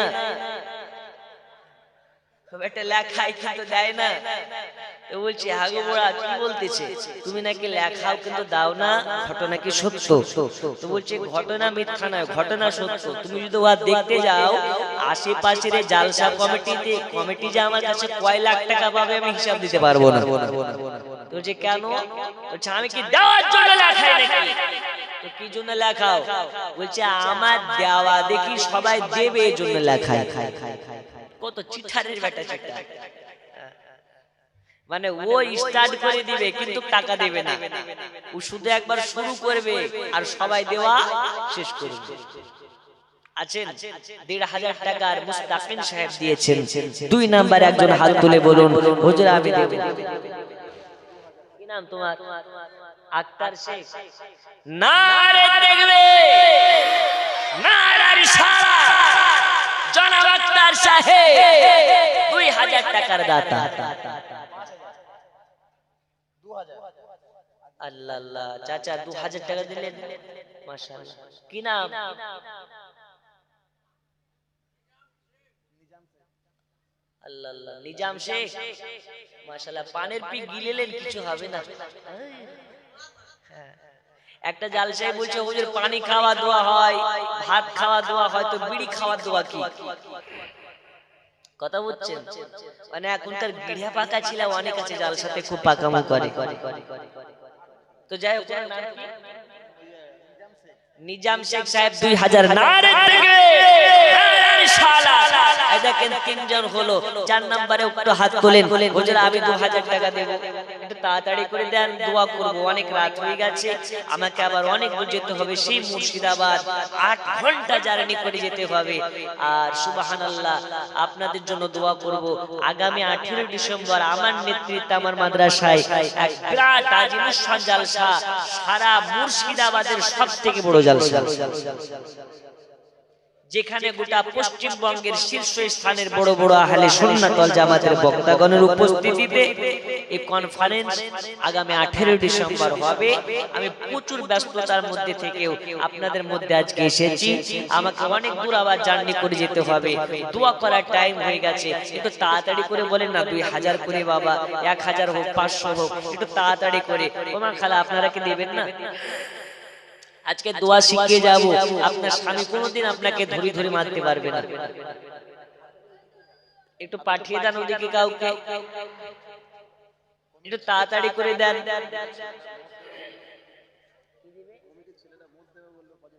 বেটা লেখাই কিন্তু দেয় না। তো বলছি হাগো বড়া কি বলতেছে, তুমি নাকি লেখাও কিন্তু দাও না, ঘটনা কি সত্য? তো বলছে ঘটনা মিথ্যা নয়, ঘটনা সত্য। তুমি যদি ওয়া দেখতে যাও আশেপাশের জালসা কমিটি যে আমার কাছে কয় লাখ টাকা পাবে আমি হিসাব দিতে পারবো না। তো যে কেন? বলছে আমি কি দেওয়ার জন্য লেখাই নাকি? তো কি জন্য লেখাও? বলছে আমার দেওয়া দেখি সবাই দেবে এই জন্য লেখাই। কত চিঠারের বেটা চিঠা, মানে ও স্টার্ট করে দিবে কিন্তু টাকা দেবে না, ও শুধু একবার শুরু করবে আর সবাই দেওয়া শেষ করবে। আছেন ১,৫০০ টাকার মুস্তাকিন সাহেব দিয়েছেন। ২ নাম্বার একজন হাত তুলে বলুন হুজুর আমি দেব। কি নাম তোমার? আক্তার শেখ। নারে দেখবে, নারে রিসালাত, জনাব আক্তার সাহেব ২,০০০ টাকার দাতা। আল্লাহ আল্লাহ, চাচা ২,০০০ টাকা দিলেন, মাশাআল্লাহ। কি নাম? আল্লাহ আল্লাহ, নিজাম শেখ, মাশাআল্লাহ। পানের পি গিলেলেন, কিছু হবে না। একটা জালসায় বলছে হুজুর পানি খাওয়া দোয়া হয়, ভাত খাওয়া দোয়া হয়, তো বিড়ি খাওয়া দোয়া কি? কথা বুঝছেন? মানে এখনকার গিড়া পাকা ছিল, অনেক আছে জালসাতে খুব পাকামো করে। তো যাই হোক, নিজাম শেখ সাহেব ২,০০০। নারে থেকে দেখেন তিনজন হলো। ৪ নম্বরে একটু হাত তোলেন, হুজুর আমি ২,০০০ টাকা দেব, একটু তাড়াতাড়ি করে দেন, দোয়া করব, অনেক রাত হয়ে গেছে, আমাকে আবার অনেক দূর যেতে হবে, সেই মুর্শিদাবাদ ৮ ঘন্টা জার্নি করে যেতে হবে। আর সুবহানাল্লাহ আপনাদের জন্য দোয়া করব, আগামী ১৮ ডিসেম্বর আমার নেতৃত্বে আমার মাদ্রাসায় এক বিরাট আজিমুশান জালসা, সারা মুর্শিদাবাদের সবথেকে বড় জালসা, যেখানে গোটা পশ্চিমবঙ্গের শীর্ষস্থানের বড় বড় আহলে সুন্নাত ওয়াল জামাতের বক্তাগণের উপস্থিতিতে এই কনফারেন্স আগামী 18 ডিসেম্বর হবে। আমি প্রচুর ব্যস্ততার মধ্যে থেকেও আপনাদের মধ্যে আজকে এসেছি। আমাকে অনেক দূর আবার জার্নি করে যেতে হবে, দোয়া করার টাইম হয়ে গেছে, একটু তাড়াতাড়ি করে বলেন না ২,০০০ করে বাবা, ১,০০০ হোক ৫০০ হোক, একটু তাড়াতাড়ি করে। ওমা খালা আপনারা কি দেবেন না? আজকে দোয়া শিখে যাব, আপনার স্বামী কোনোদিন আপনাকে ধরি ধরে মারতে পারবে না। একটু পাঠিয়ে দেন ওদিকে কাউকে, একটু তাড়াতাড়ি করে দেন।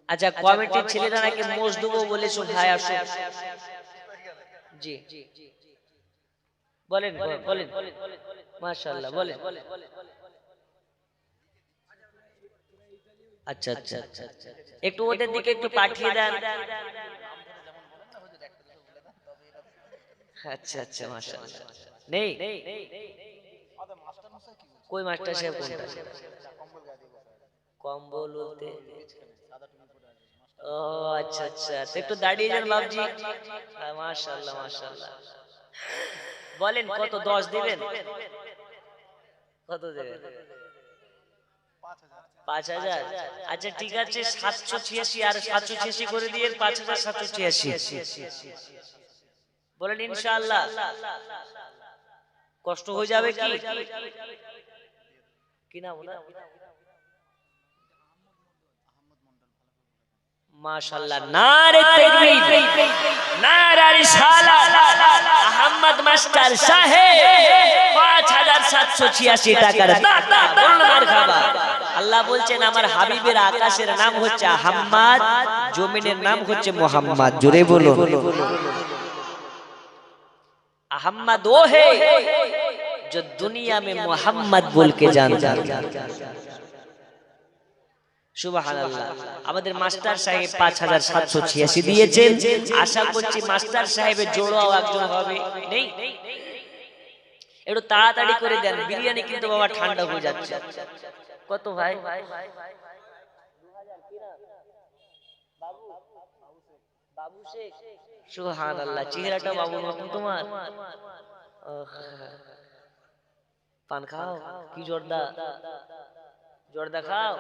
আচ্ছা কমিটির ছেলেরা নাকি মোষ দেবো বলেছো, ভাই আসো। জি বলেন বলেন, মাশাআল্লাহ বলেন। আচ্ছা আচ্ছা, একটু ওদের দিকে একটু পাঠিয়ে দেন। আচ্ছা আচ্ছা, মাশাআল্লাহ। নেই কই মাস্টার সাহেব? কোনটা কম্বল বলতে? ও আচ্ছা আচ্ছা, একটু দাঁড়িয়ে যান বাবজি। মাশাআল্লাহ মাশাআল্লাহ। বলেন কত? 10 দিবেন? কত দেবেন? ৫,০০০। আচ্ছা ঠিক আছে, ৭৮৬ আর ৭৮৬ করে দিয়ে ৫,৭৮৬ বলেন ইনশাআল্লাহ। কষ্ট হয়ে যাবে কি? কি নাম ওনার? মাশাআল্লাহ, নারে তাকবীর, নারে রিসালাত। আহমদ মাস্টার সাহেব ৫,৭৮৬ টাকার দাতা, বলুন মারহাবা। আল্লাহ বলছেন আমার হাবিবের আকাশের নাম হচ্ছে আহমদ, জমিনের নাম হচ্ছে মোহাম্মদ। জোরে বলুন अहमद वो है जो दुनिया में मोहम्मद बोल के जानता है। সুবহানাল্লাহ। আমাদের মাস্টার সাহেব ৫,৭৮৬ দিয়েছেন। আশা করছি মাস্টার সাহেবের জোড়াও একজন হবে। নেই? একটু তাড়াতাড়ি করে দেন, বিরিয়ানি কিন্তু বাবা ঠান্ডা হয়ে যাচ্ছে। কত ভাই? বাবু শেখ। সুবহানাল্লাহ, চেহারাটা বাবুর মতো তোমার। পান খাও? কি জর্দা? জর্দা খাও?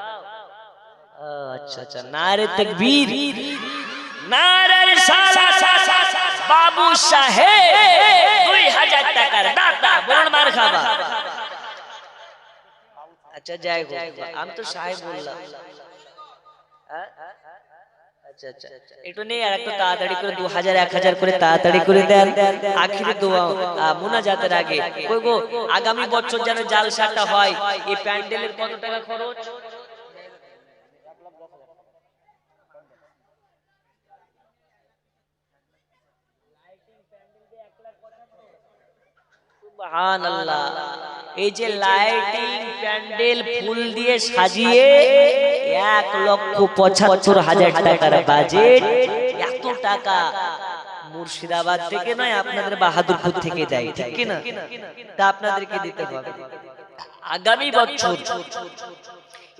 আচ্ছা আচ্ছা, নারে তাকবীর, নারে রিসালাত। বাবু সাহেব 2000 টাকার দাতা, বলুন মারহাবা। আচ্ছা যাই হোক, আমি তো সাহেব বললাম। আচ্ছা আচ্ছা, একটু নেই আর একটু তাড়াতাড়ি করে 2000 1000 করে তাড়াতাড়ি করে দেন। আখিরে দোয়া মুনাজাতের আগে কই গো, আগামী বছর যেন জালসাটা হয়। এই প্যান্ডেলের কত টাকা খরচ? সুবহানাল্লাহ। এই যে লাইটিং প্যান্ডেল ফুল দিয়ে সাজিয়ে 1,75,000 টাকার বাজেট। এত টাকা মুর্শিদাবাদ থেকে নয়, আপনাদের বাহাদুরপুর থেকে দেয়, ঠিক কি না? তা আপনাদেরকে দিতে হবে। আগামী বছর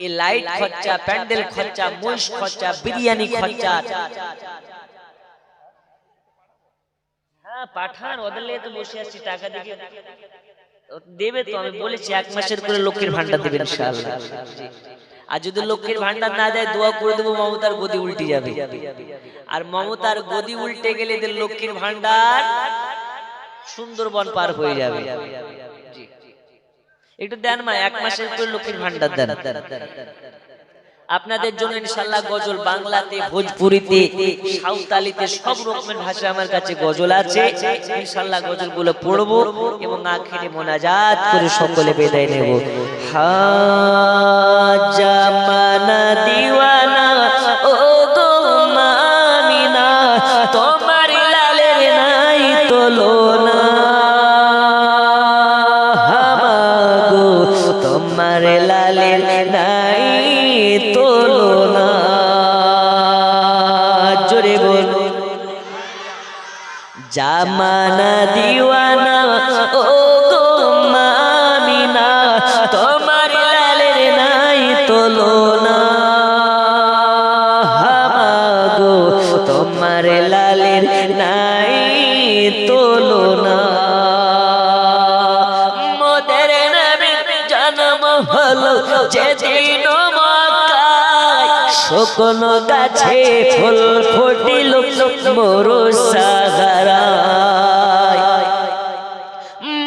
এই লাইট খরচা, প্যান্ডেল খরচা, মহিষ খরচা, বিরিয়ানি খরচা, হ্যাঁ পাঠান, ওদের লেগে তো বসে আছি, টাকা দিকে দেবে তো। আমি বলেছি 1 মাসের করে লক্ষ্মীর ভান্ডার দেবেন ইনশাআল্লাহ। আর যদি লক্ষ্মীর ভান্ডার না দেয়, দোয়া করে দেবো মমতার গদি উল্টে যাবে। আর মমতার গদি উল্টে গেলে এদের লক্ষ্মীর ভান্ডার সুন্দরবন পার হয়ে যাবে। একটু দেন মা, 1 মাসের করে লক্ষ্মীর ভান্ডার দেন। আপনাদের জন্য ইনশাআল্লাহ গজল বাংলাতে, ভোজপুরিতে, সাঁওতালিতে সব রকমের ভাষা আমার কাছে গজল আছে। ইনশাআল্লাহ গজলগুলো পড়বো এবং আখিরে মোনাজাত করে সকলে বিদায় নেব। জামানা দিওয়ানা ও গো মামিনা, তোমার লালের নাই তুলনা। হামাগো তোমার লালের নাই তুলনা। জোরে বলো। জামানা দিওয়ানা ও গো মামিনা, তোমার লালের নাই তুলনা। হামাগো তোমার লালের নাই তুলনা। মোদের নবীর জন্ম হলো যেদিন মক্কায়, শুকনো গাছে ফুল ফুটিল মরু সাহারায়।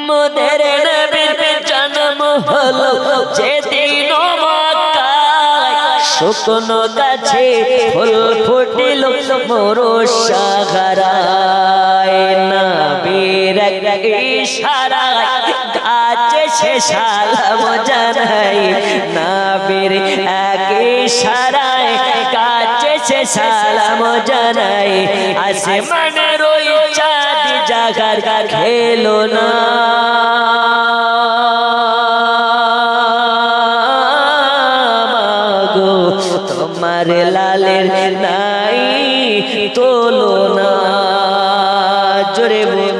মোদের নবীর জন্ম হলো যেদিন মক্কায়, শুকনো গাছে ফুল ফুটিল মরু সাহারায়। নবীর ইশারায় গাছে সে সালাম জানাই, নবীর এক ইশারায় গাছে সে সালাম জানাই। আসমানের ওই চাঁদ জাগার খেলো না। মাগো তোমার লালের নাই তুলনা। জোরে বল।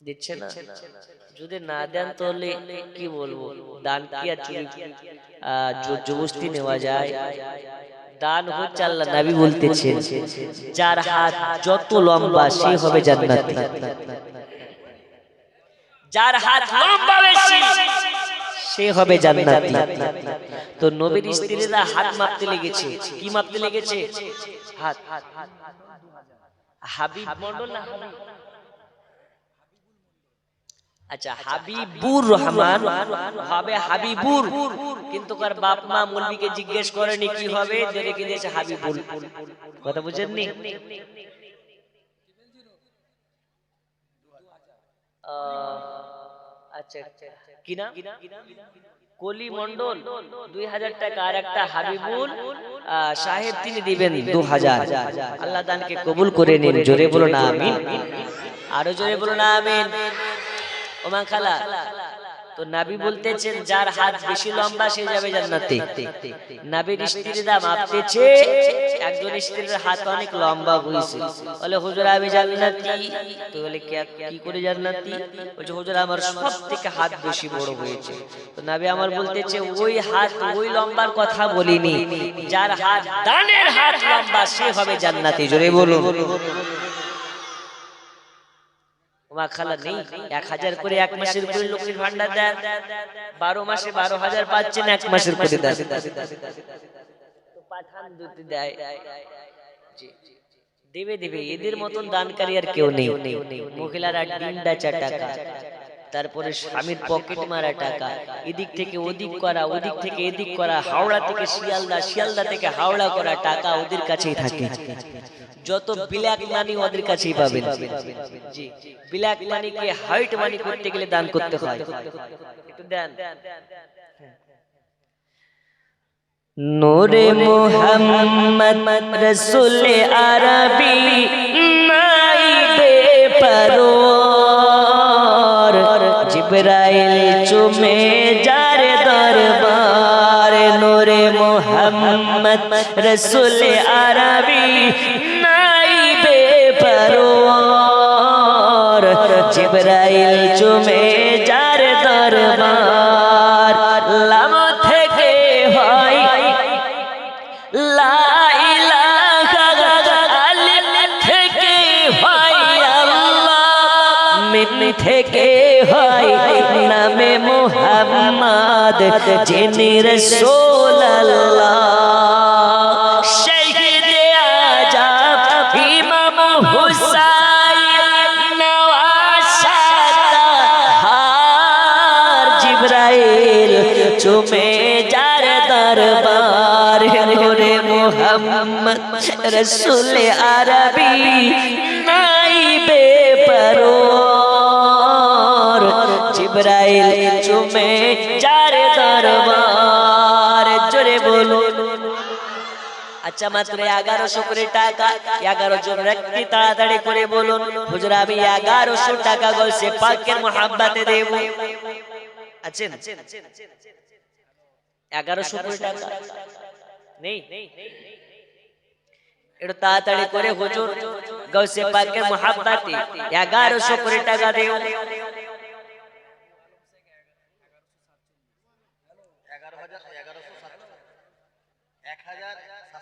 দিচ্ছে না, যদি না দেন তাহলে কি বলবো, দান কি আর জবরদস্তি নেওয়া যায়? দান হচ্ছে, আল্লাহ নবী বলতেছেন, যার হাত যত লম্বা সে হবে জান্নাতি। যার হাত লম্বা বেশি সে হবে জান্নাতি। তো নবীর স্ত্রীরা হাত মাপতে লেগেছে। কি মাপতে লেগেছে? হাত। হাবিব মন্ডল না, আচ্ছা হাবিবুর রহমান হবে হাবিবুর, কিন্তু কার বাপ মা মৌলবীকে জিজ্ঞেস করেনি কি হবে, রেখে দিয়েছে হাবিবুল। কথা বুঝেননি? আচ্ছা কি নাম? কলি মন্ডল 2000 টাকা, আর একটা হাবিবুল সাহেব তিনি দিবেন 2000। আল্লাহ দানকে কবুল করে নিন। জোরে বলো না আমিন। আরো জোরে বলো না আমিন। ওমা খালা, তো নবী বলতেছেন যার হাত বেশি লম্বা সে যাবে জান্নাতে। নবীর স্ত্রীরা মাপতেছে, একজন স্ত্রীর হাত অনেক লম্বা হয়েছে, বলে হুজুর আমি জান্নাতি। তো বলে কি করে জান্নাতি? বলছে হুজুর আমার সবথেকে হাত বেশি বড় হয়েছে। তো নবী আমার বলতেছে ওই হাত ওই লম্বার কথা বলিনি, যার হাত দানের হাত লম্বা সে হবে জান্নাতি। জোরে বলুন। খালা নেই 1000 করে 1 মাসের করে লক্ষ্মীর ভান্ডার দেন, 12 মাসে 12,000 পাচ্ছেন, 1 মাসের করে দেন। তো পাঠান দুটি দেয়। জি দেবে দেবে, এদের মতন দানকারী আর কেউ নেই। মহিলারা ডিন্ডা টাকা, তারপরে স্বামীর পকেট মারা টাকা, এদিক থেকে ওদিক করা, ওদিক থেকে এদিক করা, হাওড়া থেকে শিয়ালদা, শিয়ালদা থেকে হাওড়া করা টাকা ওদের কাছেই থাকে। যত ব্ল্যাক মানি ওদের কাছেই পাবেন। জি, ব্ল্যাক মানিকে হোয়াইট মানি করতে গেলে দান করতে হয়। একটু দেন। নূরে মুহাম্মদ রাসূল আরবি নাইবে পরওয়ার, জিবরাইল চুমে যার দরবার। নূরে মুহাম্মদ রাসূল আরবি নাইবে পরওয়ার, জিবরাইল চুমে যার দরবার। লাম থেকে হয় লা ইলাহা, আলিফ থেকে হয় আল্লাহ, মিম থেকে হয় নামে মুহাম্মদ, যিনি রাসূলুল্লাহ। শহীদে আজম ইমাম হুসাইন নওয়াসাতার, জিবরাইল চুমে যার দরবার। নূরে মুহাম্মদ রাসূল আরবি নাইবে পরওয়ার, জিবরাইল চুমে যার দরবার। জোরে বলুন। আচ্ছা, মাত্র 1100 করে টাকা, 11 জন ব্যক্তি তাড়াতাড়ি করে বলুন, হুজুর আমি 1100 টাকা গলসে পাকের মোহাব্বতে দেব। আছেন 1100 করে টাকা নেই? একটু তাড়াতাড়ি করে হুজুর গৌসে পাকের মোহাব্বতে 1100 করে টাকা দেব।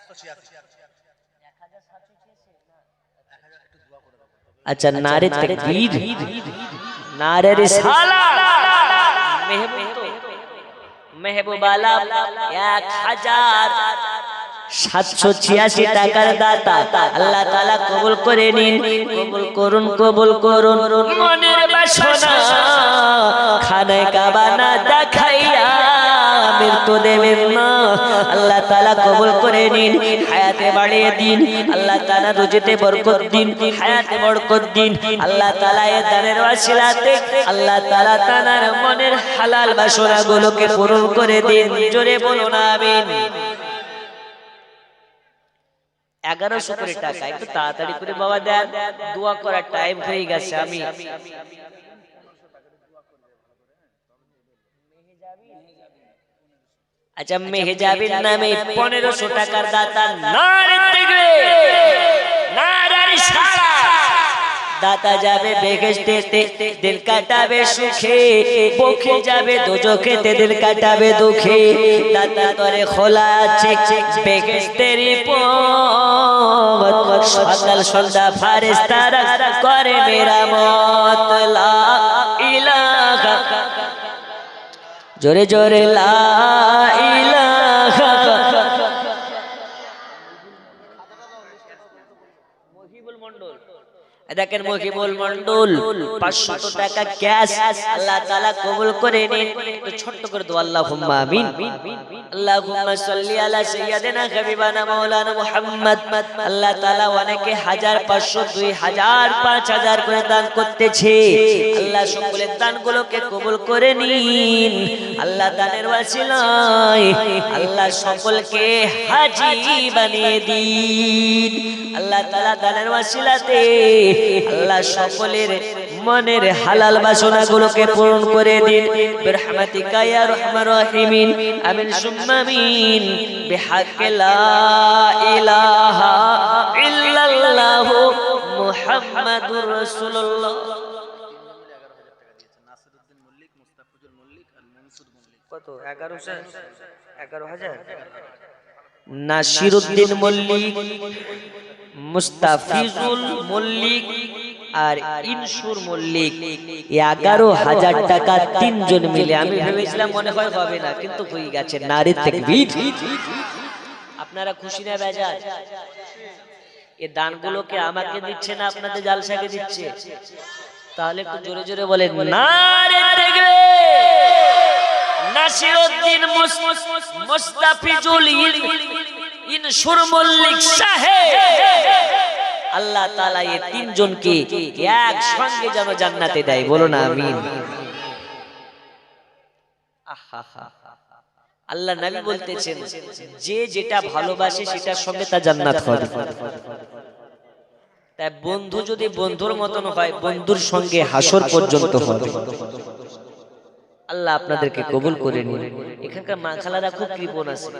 1786। আচ্ছা, নারে তাকবীর, নারে রিসালাত। মেহবুবালা 1786 টাকার দাতা। আল্লাহ তাআলা কবুল করে নিন, কবুল করুন, কবুল করুন। মনের বাসনা খানায় কাবা না দেখাইয়া মৃত্যু দেবেন না। আল্লাহ তাআলা কবুল করে নিন, হায়াতে বাড়িয়ে দিন। আল্লাহ তাআলা রুজিতে বরকত দিন, হায়াতে বরকত দিন। আল্লাহ তাআলা এই দানের ওয়াসিলাতে আল্লাহ তাআলা তার মনের হালাল বাসনাগুলোকে পূরণ করে দিন। জোরে বলুন আমিন। 1100 করে টাকা, একটু তাড়াতাড়ি করে বাবা দেন, দোয়া করার টাইম হয়ে গেছে। আমি আচ্ছা, মেহজাবির নামে 1500 টাকার দাতা। নারে তাকবীর, নারে রিসালাত। দাতা যাবে বেহেশতেতে, দিল কাটাবে সুখে, বকে যাবে দোজখেতে, দিল কাটাবে দুঃখে। দাতা তরে খোলা আছে বেহেশতের পথ, সকাল সন্ধ্যা ফেরেশতারা করে মেরামত। লা ইলাহা, জোরে জোরে লা ইলাহা। মহিবুল মন্ডল, দেখেন মহিবুল মন্ডল 500 টাকা ক্যাশ আল্লাহ তাআলা কবুল করে নিন। তো ছোট্ট করে দোয়া, আল্লাহুম্মা আমিন। আল্লাহুম্মা সাল্লি আলা সাইয়্যিদিনা হাবিবানা মাওলানা মুহাম্মদ। আল্লাহ তাআলা অনেকে 1000, 500, 2000, 5000 করে দান করতেছে। আল্লাহ সকলের দানগুলোকে কবুল করে নিন। আল্লাহ দানের ওয়াসিলায় আল্লাহ সকলকে হাজী বানিয়ে দিন। আল্লাহ তাআলা দানের ওয়াসিলাতে আল্লাহ সকলের মনের হালাল বাসনাগুলোকে পূরণ করে দিন। বিরহমাতিকা ইয়া আরহামার রাহিমিন, আমিন সুম্মা আমিন। বিহাক্কি লা ইলাহা ইল্লাল্লাহ মুহাম্মাদুর রাসূলুল্লাহ। কত? 11,000। নাসিরউদ্দিন মল্লিক, মুস্তাফিজুল মল্লিক আর ইনসুর মল্লিক 11,000 টাকা, 3 জন মিলে। আমি ভেবেছিলাম মনে হয় হবে না, কিন্তু হয়ে গেছে। নারে তাকবীর। আপনারা খুশি না বেজার? এই দানগুলোকে আমাকে দিচ্ছে না আপনাদের জালসাকে দিচ্ছে? তাহলে একটু জোরে জোরে বলেন নারে তাকবীর। নাসিরউদ্দিন মুস্তাফিজুল ইনসুর মল্লিক সাহেব, আল্লাহ তাআলা এই তিনজনকে এক সঙ্গে যেন জান্নাতে দেয়, বলো না আমিন। আল্লাহ নবী বলতেছেন যে যেটা ভালোবাসে সেটার সঙ্গে তা জান্নাত হবে। তাই বন্ধু যদি বন্ধুর মতন হয়, বন্ধুর সঙ্গে হাসর পর্যন্ত হবে। আল্লাহ আপনাদেরকে কবুল করে নিন। এখানকার মা খালারা খুব কৃপণ আছে।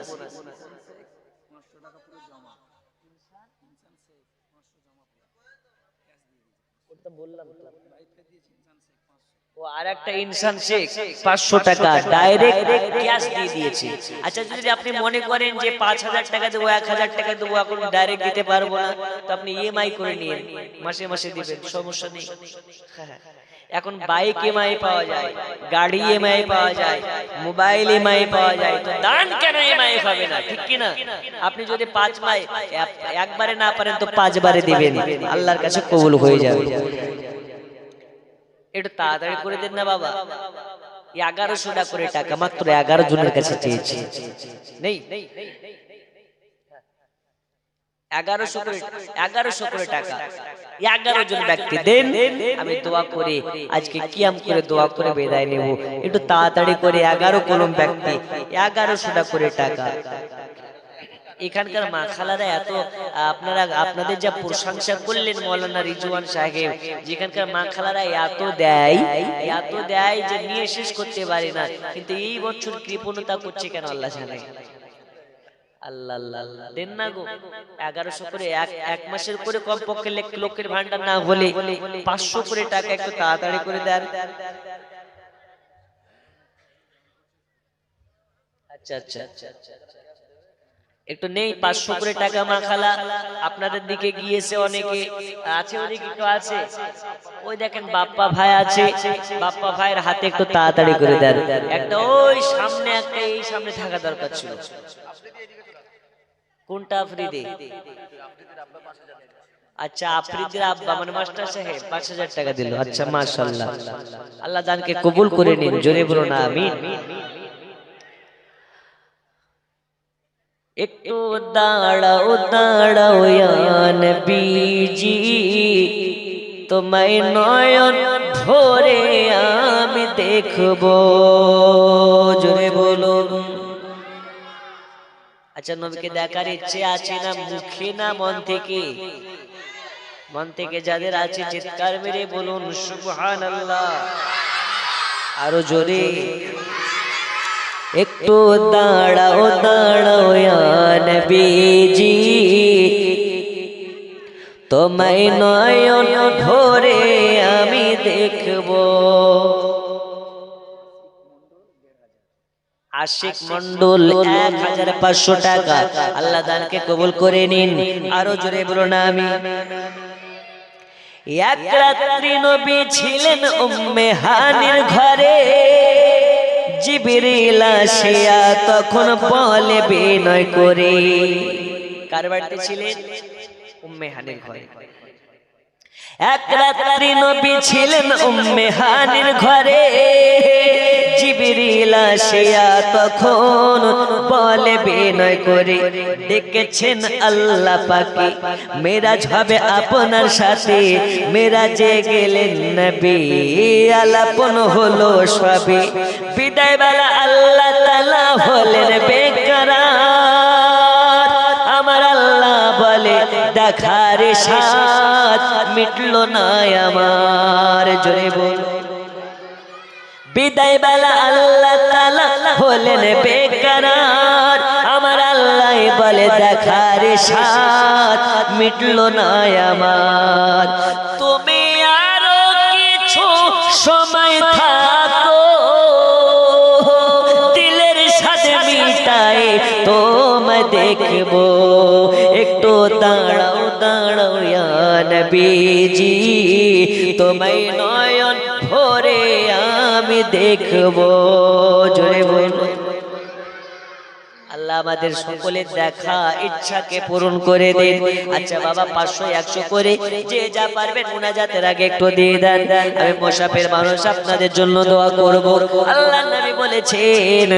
আর একটা ইনসান শেখ 500 টাকা ডাইরেক্ট ক্যাশ দিয়ে দিয়েছে। আচ্ছা যদি আপনি মনে করেন যে 5000 টাকা দেবো, 1000 টাকা দেবো, এখন ডাইরেক্ট দিতে পারবো না, তো আপনি ইএমআই করে নিন, মাসে মাসে দিবেন, সমস্যা নেই। এখন বাইক ইএমআই পাওয়া যায়, গাড়ি ইএমআই পাওয়া যায়, মোবাইল ইএমআই পাওয়া যায়, তো দান কেন ইএমআই হবে না? ঠিক কি না? আপনি যদি 5 মাস একবারে না পারেন তো 5 বারে দিবেন, আল্লাহর কাছে কবুল হয়ে যাবে। একটু তাড়াতাড়ি করে দেন না বাবা। 1100 টাকা করে টাকা মাত্র 11 জনের কাছে চেয়েছি, নেই 1100 করে টাকা 11 জন ব্যক্তি দেন। আমি দোয়া করে আজকে কিয়াম করে দোয়া করে বিদায় নেব। একটু তাড়াতাড়ি করে 11 কলম ব্যক্তি 1100 টাকা করে টাকা। এখানকার মা খালারা এত আপনাদের যা প্রশংসা করলেন মৌলানা রিজওয়ান সাহেব, যেখানকার মা খালারা এত দেয় যে নিয়ে শেষ করতে পারি না, কিন্তু এই বছর কৃপণতা করছে কেন আল্লাহ জানে। আল্লাহ আল্লাহ দেন না গো। 1100 করে এক মাসের করে কমপক্ষে লোকের ভান্ডার না হলে 500 করে টাকা একটু তাড়াতাড়ি করে দেন। আচ্ছা আচ্ছা একটু নেই 500 করে টাকা মা খালা আপনাদের দিকে গিয়েছে, অনেকে আছে, ওদিকে একটু আছে, ওই দেখেন বাপ্পা ভাই আছে, বাপ্পা ভাইয়ের হাতে একটু তাড়াতাড়ি করে দেন। একটা ওই সামনে একটা এই সামনে থাকা দরকার ছিল। কোনটা আফ্রিদি? আচ্ছা আফ্রিদির আব্বা মানে মাস্টার সাহেব 5000 টাকা দিল। আচ্ছা মাশাআল্লাহ, আল্লাহ দানকে কবুল করে নিন, জোরে বলো না আমিন। একটু দাঁড়াও দাঁড়াও ইয়া নবীজি, তোমায় নয়ন ভরে আমি দেখবো, জোরে বলো। আচ্ছা নবীকে দেখার ইচ্ছে আছে না মুখে না মন থেকে? মন থেকে যাদের আছে চিৎকার মেরে বলুন সুবহানাল্লাহ, আরো জোরে। একটু দাঁড়াও দাঁড়াও ইয়া নবীজি, তোমায় নয়ন ভরে আমি দেখবো। আশিক মন্ডল 1500 টাকা, আল্লাহ দানকে কবুল করে নিন, আরো জোরে বলো না আমি। এক রাত্রি নবী ছিলেন উম্মে হানির ঘরে, জিবরিল আসিয়া তখন বলে বিনয় করে। কার বাড়িতে ছিলেন? উম্মে হানির ঘরে। এক রাত্রি নবী ছিলেন উম্মে হানির ঘরে, জিবরিল আসিয়া তখন বলে বিনয় করে, দেখেছেন আল্লাহ পাকে মেরাজ হবে আপনার সাথে, মেরাজে গেলেন নবী আলাপন হলো সবে, বিদায় বেলা আল্লাহ তাআলা হলেন বেকরার, আমার আল্লাহ বলে দেখার সাথ মিটলো না আমার, জোরে বল। বিদায় বেলা আল্লাহ তাআলা হলেন বেকরার, আমার আল্লাহ বলে দেখার সাথ মিটলো না আমার। তুমি আরো কিছু সময় থাকো, দিলের সাথে মিটাই তোমায় দেখবো। একটু দাঁড়াও দাঁড়াও ইয়া নবীজি, তোমায় নয়ন ভরে আমি দেখবো, জোরে বলো। আল্লাহ আল্লাহ আমাদের সকলের দেখা ইচ্ছাকে পূরণ করে দিন। আচ্ছা বাবা 500 100 করে যে যা পারবেন মুনাজাতের আগে একটু দিয়ে দেন। আমি মুসাফির মানুষ আপনাদের জন্য দোয়া করব। আল্লাহর নবী বলেছেন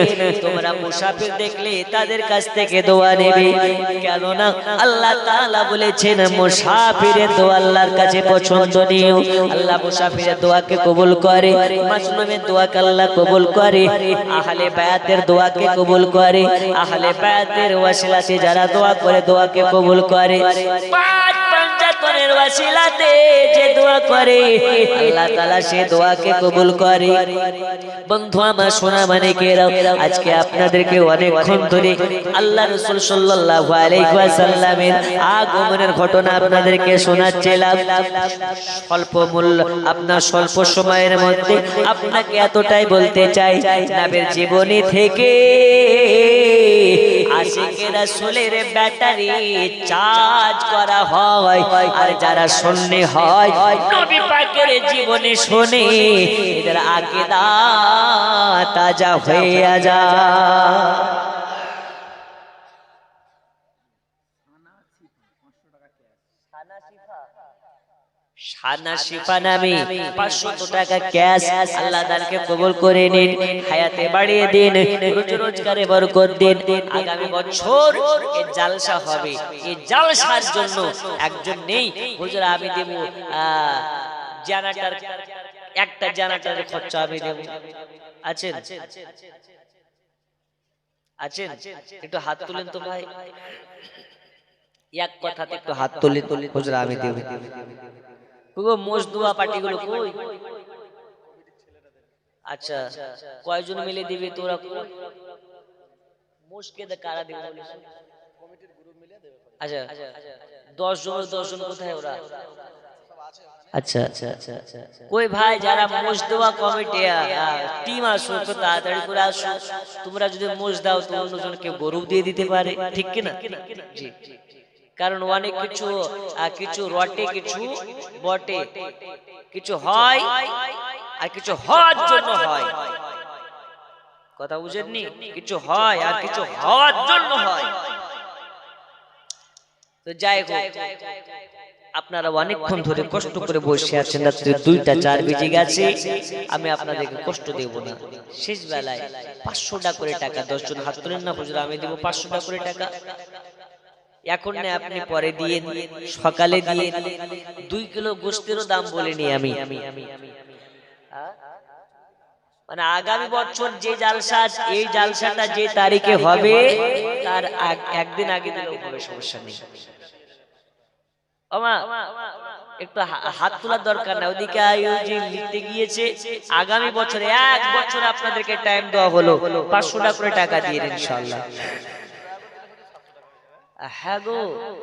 তোমরা মুসাফির দেখলে তাদের কাছ থেকে দোয়া নেবে, কেননা আল্লাহ তাআলা বলেছেন মুসাফিরের দোয়া আল্লাহর কাছে পছন্দনীয়। আল্লাহ মুসাফিরের দোয়াকে কবুল করে, মাসনুমের দোয়াকে আল্লাহ কবুল করে, আহলে বায়াতের দোয়াকে কবুল করে, আহলে বায়াতের ওয়াসিলাতে যারা দোয়া করে দোয়াকে কবুল করে। পাঁচ পাঞ্জাতনের ওয়াসিলাতে যে দোয়া করে আল্লাহ তাআলা সে দোয়াকে কবুল করে। বন্ধু আমার সোনা মানিকেরা, আজকে আপনাদেরকে অনেকক্ষণ ধরে আল্লাহ রাসূল সাল্লাল্লাহু আলাইহি ওয়াসাল্লামের আগমনের ঘটনা আপনাদেরকে শোনাচ্ছিলাম। স্বল্প মূল্য আপনার স্বল্প সময়ের মধ্যে আপনাকে এতটাই বলতে চাই, নবীর জীবনী থেকে আশিকে রাসূলের ব্যাটারি চার্জ করা হয়, আর যারা শুননে হয় নবী পাকের জীবনী শুনে এদের আকীদা তাজা হয়ে যায়। শানা শিফা নামে 500 টাকা ক্যাশ আল্লাহ তাআলাকে কবুল করে নিন, হায়াতে বাড়িয়ে দিন, রোজগারে বরকত দিন। আগামী বছর এই জালসা হবে, এই জালসার জন্য একজন নেই হুজুর আমি দেব জানাটার একটা জানাটার খরচা আমি দেব। আছেন আছেন একটু হাত তুলেন তো ভাই, এক কথাতে একটু হাত তুলে হুজুর আমি দেব। মোজদুয়া পার্টিগুলো কই? আচ্ছা কয়জন মিলে দিবে তোরা? মোশকে দে কারা দিবে বলিস? কমিটির গ্রুপ মিলে দেবে। আচ্ছা 10 জন কোথায় ওরা? আচ্ছা আচ্ছা আচ্ছা আচ্ছা কই ভাই যারা মোজদুয়া কমিটি টিম আসো তো তাড়াতাড়ি করে আসো। তোমরা যদি মোজ দাও তো অন্যজনকে গরু দিয়ে দিতে পারে, ঠিক কি না? জি, কারণ অনেক কিছু রটে, কিছু বটে, কিছু হয় আর কিছু হওয়ার জন্য হয়। কথা বুঝেননি? কিছু হয় আর কিছু হওয়ার জন্য হয়। তো যাই হোক, আপনারা অনেকক্ষণ ধরে কষ্ট করে বসে আছেন, রাত্রি 2টা 4 বেজে গেছে। আমি আপনাদেরকে কষ্ট দেব না। শেষ বেলায় 500 টাকা করে টাকা 10 জন হাত তুলেন না হুজুর আমি দেব 500 টাকা করে টাকা। এখন না আপনি পরে দিয়ে, সকালে দিয়ে 2 কিলো গোশতেরও দাম বলিনি আমি। মানে আগামী বছর যে জালসা, এই জালসাটা যে তারিখে হবে তার একদিন আগে দিলেও কোনো সমস্যা নেই। ওমা একটু হাত তোলার দরকার না, ওদিকে আয়োজি লিখতে গিয়েছে। আগামী বছর 1 বছর আপনাদেরকে টাইম দেওয়া হলো, 500 টাকা করে টাকা দিয়ে দিন ইনশাআল্লাহ। হ্যাঁ গো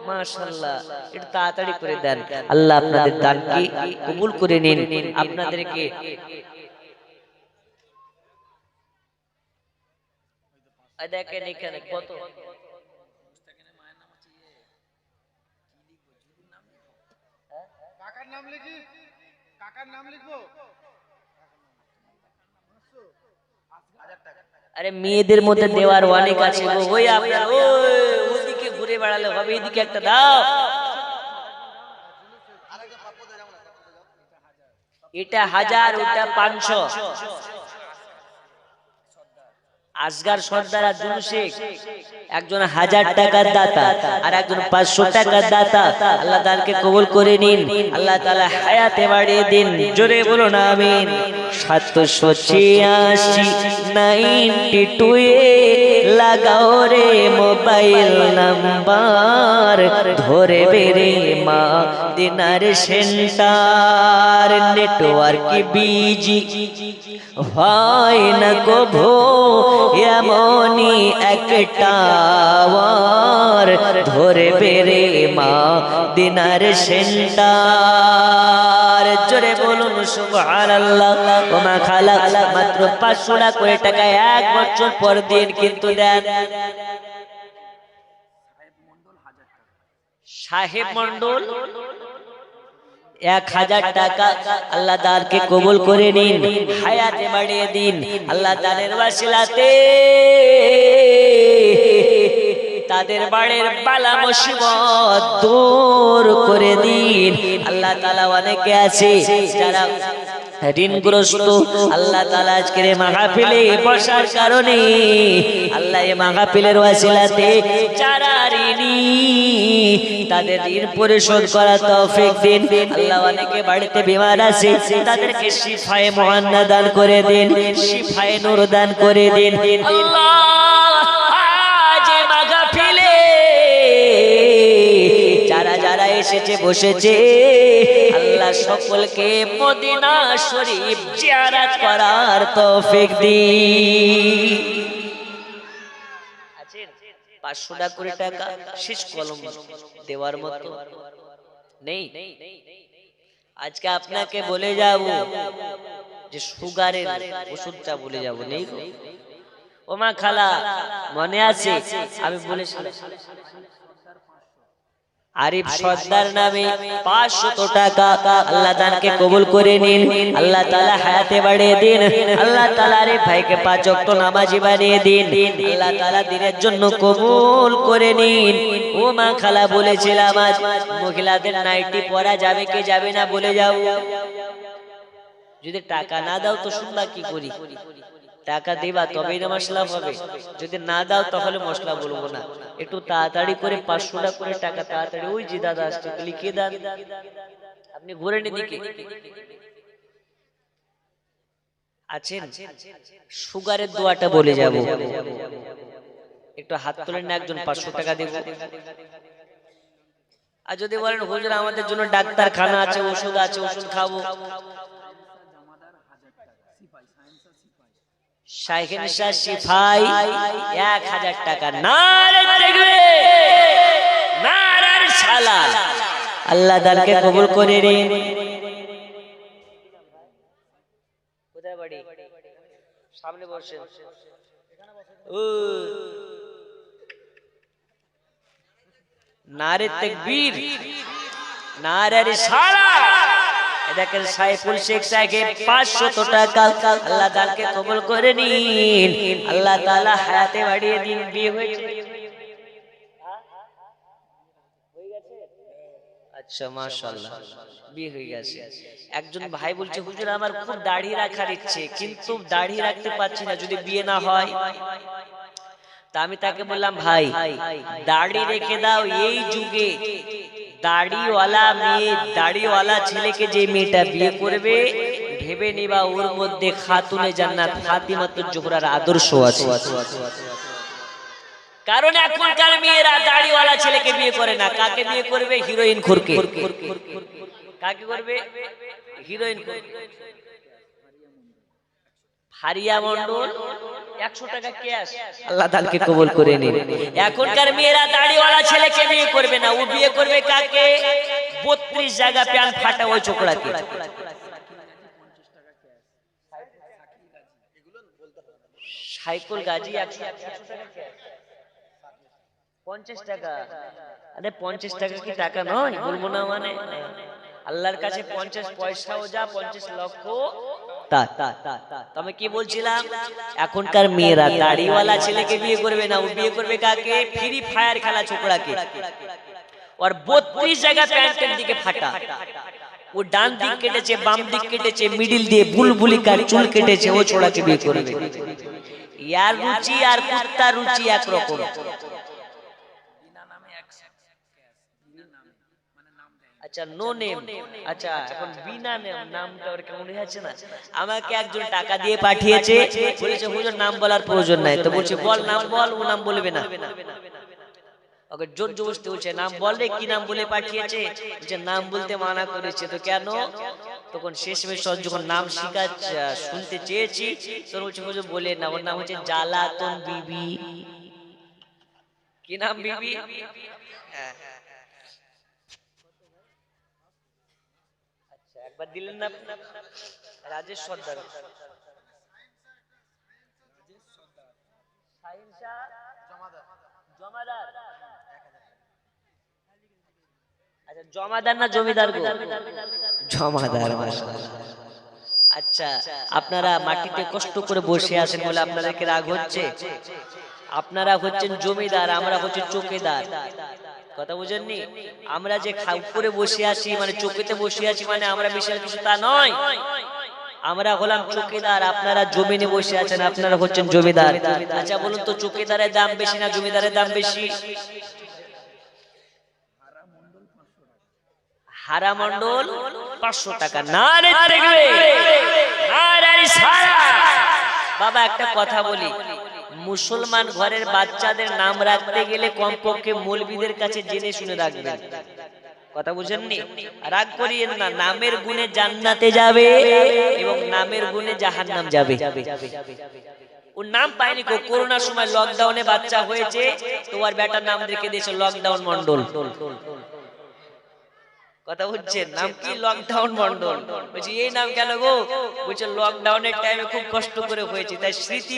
মাশাআল্লাহ, একটু তাড়াতাড়ি করে দেন। আল্লাহ আপনাদের দানকে কবুল করে নিন। আপনাদেরকে দেখেন এখানে কত কাকার নাম লিখি, কাকার নাম লিখবো। আরে মেয়েদের মধ্যে দেওয়ার অনেক আছে গো, ওই আপনার ওইদিকে ঘুরে বেড়ালে হবে, এদিকে একটা দাও। এটা 1000, ওটা 500। আসগার সর্দার আর জুনু শেখ একজন 1000 টাকার দাতা আর একজন 500 টাকার দাতা। আল্লাহ তাআলাকে কবুল করে নিন, আল্লাহ তাআলা হায়াতে বাড়িয়ে দিন। জোরে বলুন আমিন। 786 92 এ লাগাও রে মোবাইল নাম্বার, ধরে বেরে মদিনার সেন্টার। নেটওয়ার্ক বিজি হয় না কভো এমনই একটা ওয়ার, ধরে বেরে মদিনার সেন্টার। জোরে বলুন সুবহানাল্লাহ। ওমা খালা মাত্র 500 টাকা করে টাকা 1 বছর পর দিন, কিন্তু দেন সাহেব মন্ডল 1000 টাকা। আল্লাহ তাআলাকে কবুল করে নিন, হায়াতে বাড়িয়ে দিন। আল্লাহ তাআলার ওয়াসিলাতে তাদের বাড়ির বালা মুসিবত দূর করে দিন। আল্লাহ তাআলা অনেকে আছে যারা ঋণগ্রস্ত, আল্লাহ তাআলা আজকের এই মাহফিলে বসার কারণে আল্লাহ এই মাহফিলের ওয়াসিলাতে যারা ঋণী তাদের ঋণ পরিশোধ করার তৌফিক দিন। আল্লাহ অনেকে বাড়িতে বিমার আছে তাদেরকে শিফায়ে মুআন্না দান করে দিন, শিফায়ে নূর দান করে দিন। আল্লাহ আজ এই মাহফিলে যারা যারা এসেছে বসেছে আল্লাহ সকলকে মদিনা শরীফ জিয়ারত করার তৌফিক দিন। 500 কোটি টাকা শেষ কলম দেওয়ার মতো নেই। আজকে আপনাকে বলে যাব যে সুগারের ওষুধটা বলে যাব, নেই ও মা খালা মনে আছে আমি বলেছিলাম আরিফ সর্দার নামে 500 টাকা আল্লাহ দানকে কবুল করে নিন। আল্লাহ তাআলা হায়াতে বাড়িয়ে দিন। আল্লাহ তাআলা আরিফ ভাইকে 5 ওয়াক্ত নামাজি বানিয়ে দিন। আল্লাহ তাআলা দিনের জন্য কবুল করে নিন। ও মা খালা বলেছিলাম আজ মহিলাদের নাইটি পরা যাবে কি যাবে না বলে যাও। যদি টাকা না দাও তো শুনবা কি করি, টাকা দেবা তবেই না মশলা হবে, যদি না দাও তাহলে মশলা বলবো না। একটু তাড়াতাড়ি করে 500 টাকা করে টাকা তাড়াতাড়ি ওই যে দাদা আসছে লিখিয়ে দেন, আপনি ঘুরে দিকে আছেন। সুগারের দোয়াটা বলে যাব, একটু হাত তোলেন না, একজন 500 টাকা দেব। আর যদি বলেন হুজুর আমাদের জন্য ডাক্তারখানা আছে, ওষুধ আছে, ওষুধ খাবো, শাইখেন শাহ সিফাই 1000 টাকা। নারে তাকবীর, নারে সালাত। আল্লাহ দানকে কবুল করে নিন। কোথায় বাড়ি? সামনে বসেন। নারে তাকবীর, নারে সালাত। দেখেন সাইফুল শেখ সাহেব 500 টাকা আল্লাহ দানকে কবুল করে নিন। আল্লাহ তাআলা হায়াতে বাড়িয়ে দিন। বিয়ে হয়েছে? আচ্ছা মাশাআল্লাহ বিয়ে হয়ে গেছে। একজন ভাই বলছে হুজুর আমার খুব দাড়ি রাখার ইচ্ছে কিন্তু দাড়ি রাখতে পারছি না, যদি বিয়ে না হয়। তা আমি তাকে বললাম ভাই দাড়ি রেখে দাও। এই যুগে দাড়িওয়ালা মেয়ে, দাড়িওয়ালা ছেলেকে যে মেয়েটা বিয়ে করবে ভেবে নিবা ওর মধ্যে খাতুনে জান্নাত ফাতিমাতুজ জোহরার আদর্শ আছে। কারণ এখনকার মেয়েরা দাড়িওয়ালা ছেলেকে বিয়ে করে না, কাকে বিয়ে করবে? হিরোইন খোরকে। কাকে করবে? হিরোইন। ফারিয়া মণ্ডল 100 টাকা ক্যাশ। আল্লাহ তাআলাকে কবুল করে নিন। এখনকার মেয়েরা দাড়িওয়ালা ছেলেকে বিয়ে করবে না, ও বিয়ে করবে কাকে? 32 জায়গা প্যান্ট ফাটা ওই ছোকরাকে। সাইকুল গাজী 100 টাকা ক্যাশ। 50 টাকা। আরে 50 টাকা কি টাকা নয়? বলবো না মানে আল্লাহর কাছে 50 পয়সাও যা, 50 লক্ষ তা। আমি কি বলছিলাম? এখনকার মেয়েরা দাড়িওয়ালা ছেলেকে বিয়ে করবে না, ও বিয়ে করবে কাকে? ফ্রি ফায়ার খেলা ছোকরাকে। আর 32 জায়গা প্যান্টের দিকে ফাটা, ও ডান দিক কেটেছে, বাম দিক কেটেছে, মিডিল দিয়ে বুলবুলি কার চুল কেটেছে, ও ছোড়াকে বিয়ে করবে। ইয়ার রুচি আর কুত্তার রুচি একরকম। আচ্ছা নো নেম, আচ্ছা এখন বিনা নেম নামটা ওর কেমন হয়েছে না? আমাকে একজন টাকা দিয়ে পাঠিয়েছে, বলেছে হুজুর নাম বলার প্রয়োজন নাই। তো বলছে বল নাম বল, ও নাম বলবে না। ওকে জোর জবরদস্তি বলছে নাম বললে, কি নাম বলে পাঠিয়েছে? বলছে নাম বলতে মানা করেছে। তো কেন? তখন শেষমেশ যখন নাম শিখা শুনতে চেয়েছি তখন বলছে হুজুর বলে না, ওর নাম হচ্ছে জালাতন বিবি। কি নাম? বিবি। একবার দিলেন না রাজেশ সর্দার, জমাদার। আচ্ছা জমাদার না জমিদার? জমাদার। আচ্ছা আপনারা মাটিতে কষ্ট করে বসে আছেন বলে আপনাদেরকে রাগ হচ্ছে? আপনারা হচ্ছেন জমিদার, আমরা হচ্ছে চৌকিদার। কথা বুঝেননি? আমরা যে উপরে বসে আছি মানে চৌকিতে বসে আছি মানে আমরা বিশাল কিছু তা নয়। আমরা হলাম চৌকিদার, আপনারা জমিনে বসে আছেন, আপনারা হচ্ছেন জমিদার। আচ্ছা বলুন তো, চৌকিদারের দাম বেশি না জমিদারের দাম বেশি? হারা মন্ডল 500 টাকা। না রে দেখবে না রে সারা। বাবা একটা কথা বলি, মুসলমান ঘরের বাচ্চাদের নাম রাখতে গেলে কমপক্ষে মৌলবীদের কাছে জেনে শুনে রাখবেন। কথা বুঝেননি? রাগ করিয়েন না, নামের গুণে জান্নাতে যাবে এবং নামের গুণে জাহান্নাম যাবে। ওর নাম পায়নি কো, করোনার সময় লকডাউনে বাচ্চা হয়েছে তো ওর বেটার নাম রেখে দিয়েছে লকডাউন মন্ডল। কথা বুঝছেন? নাম কি? লকডাউন মন্ডল। বলছি এই নাম কেন গো? বলছে লকডাউনের টাইমে খুব কষ্ট করে হয়েছে তাই স্মৃতি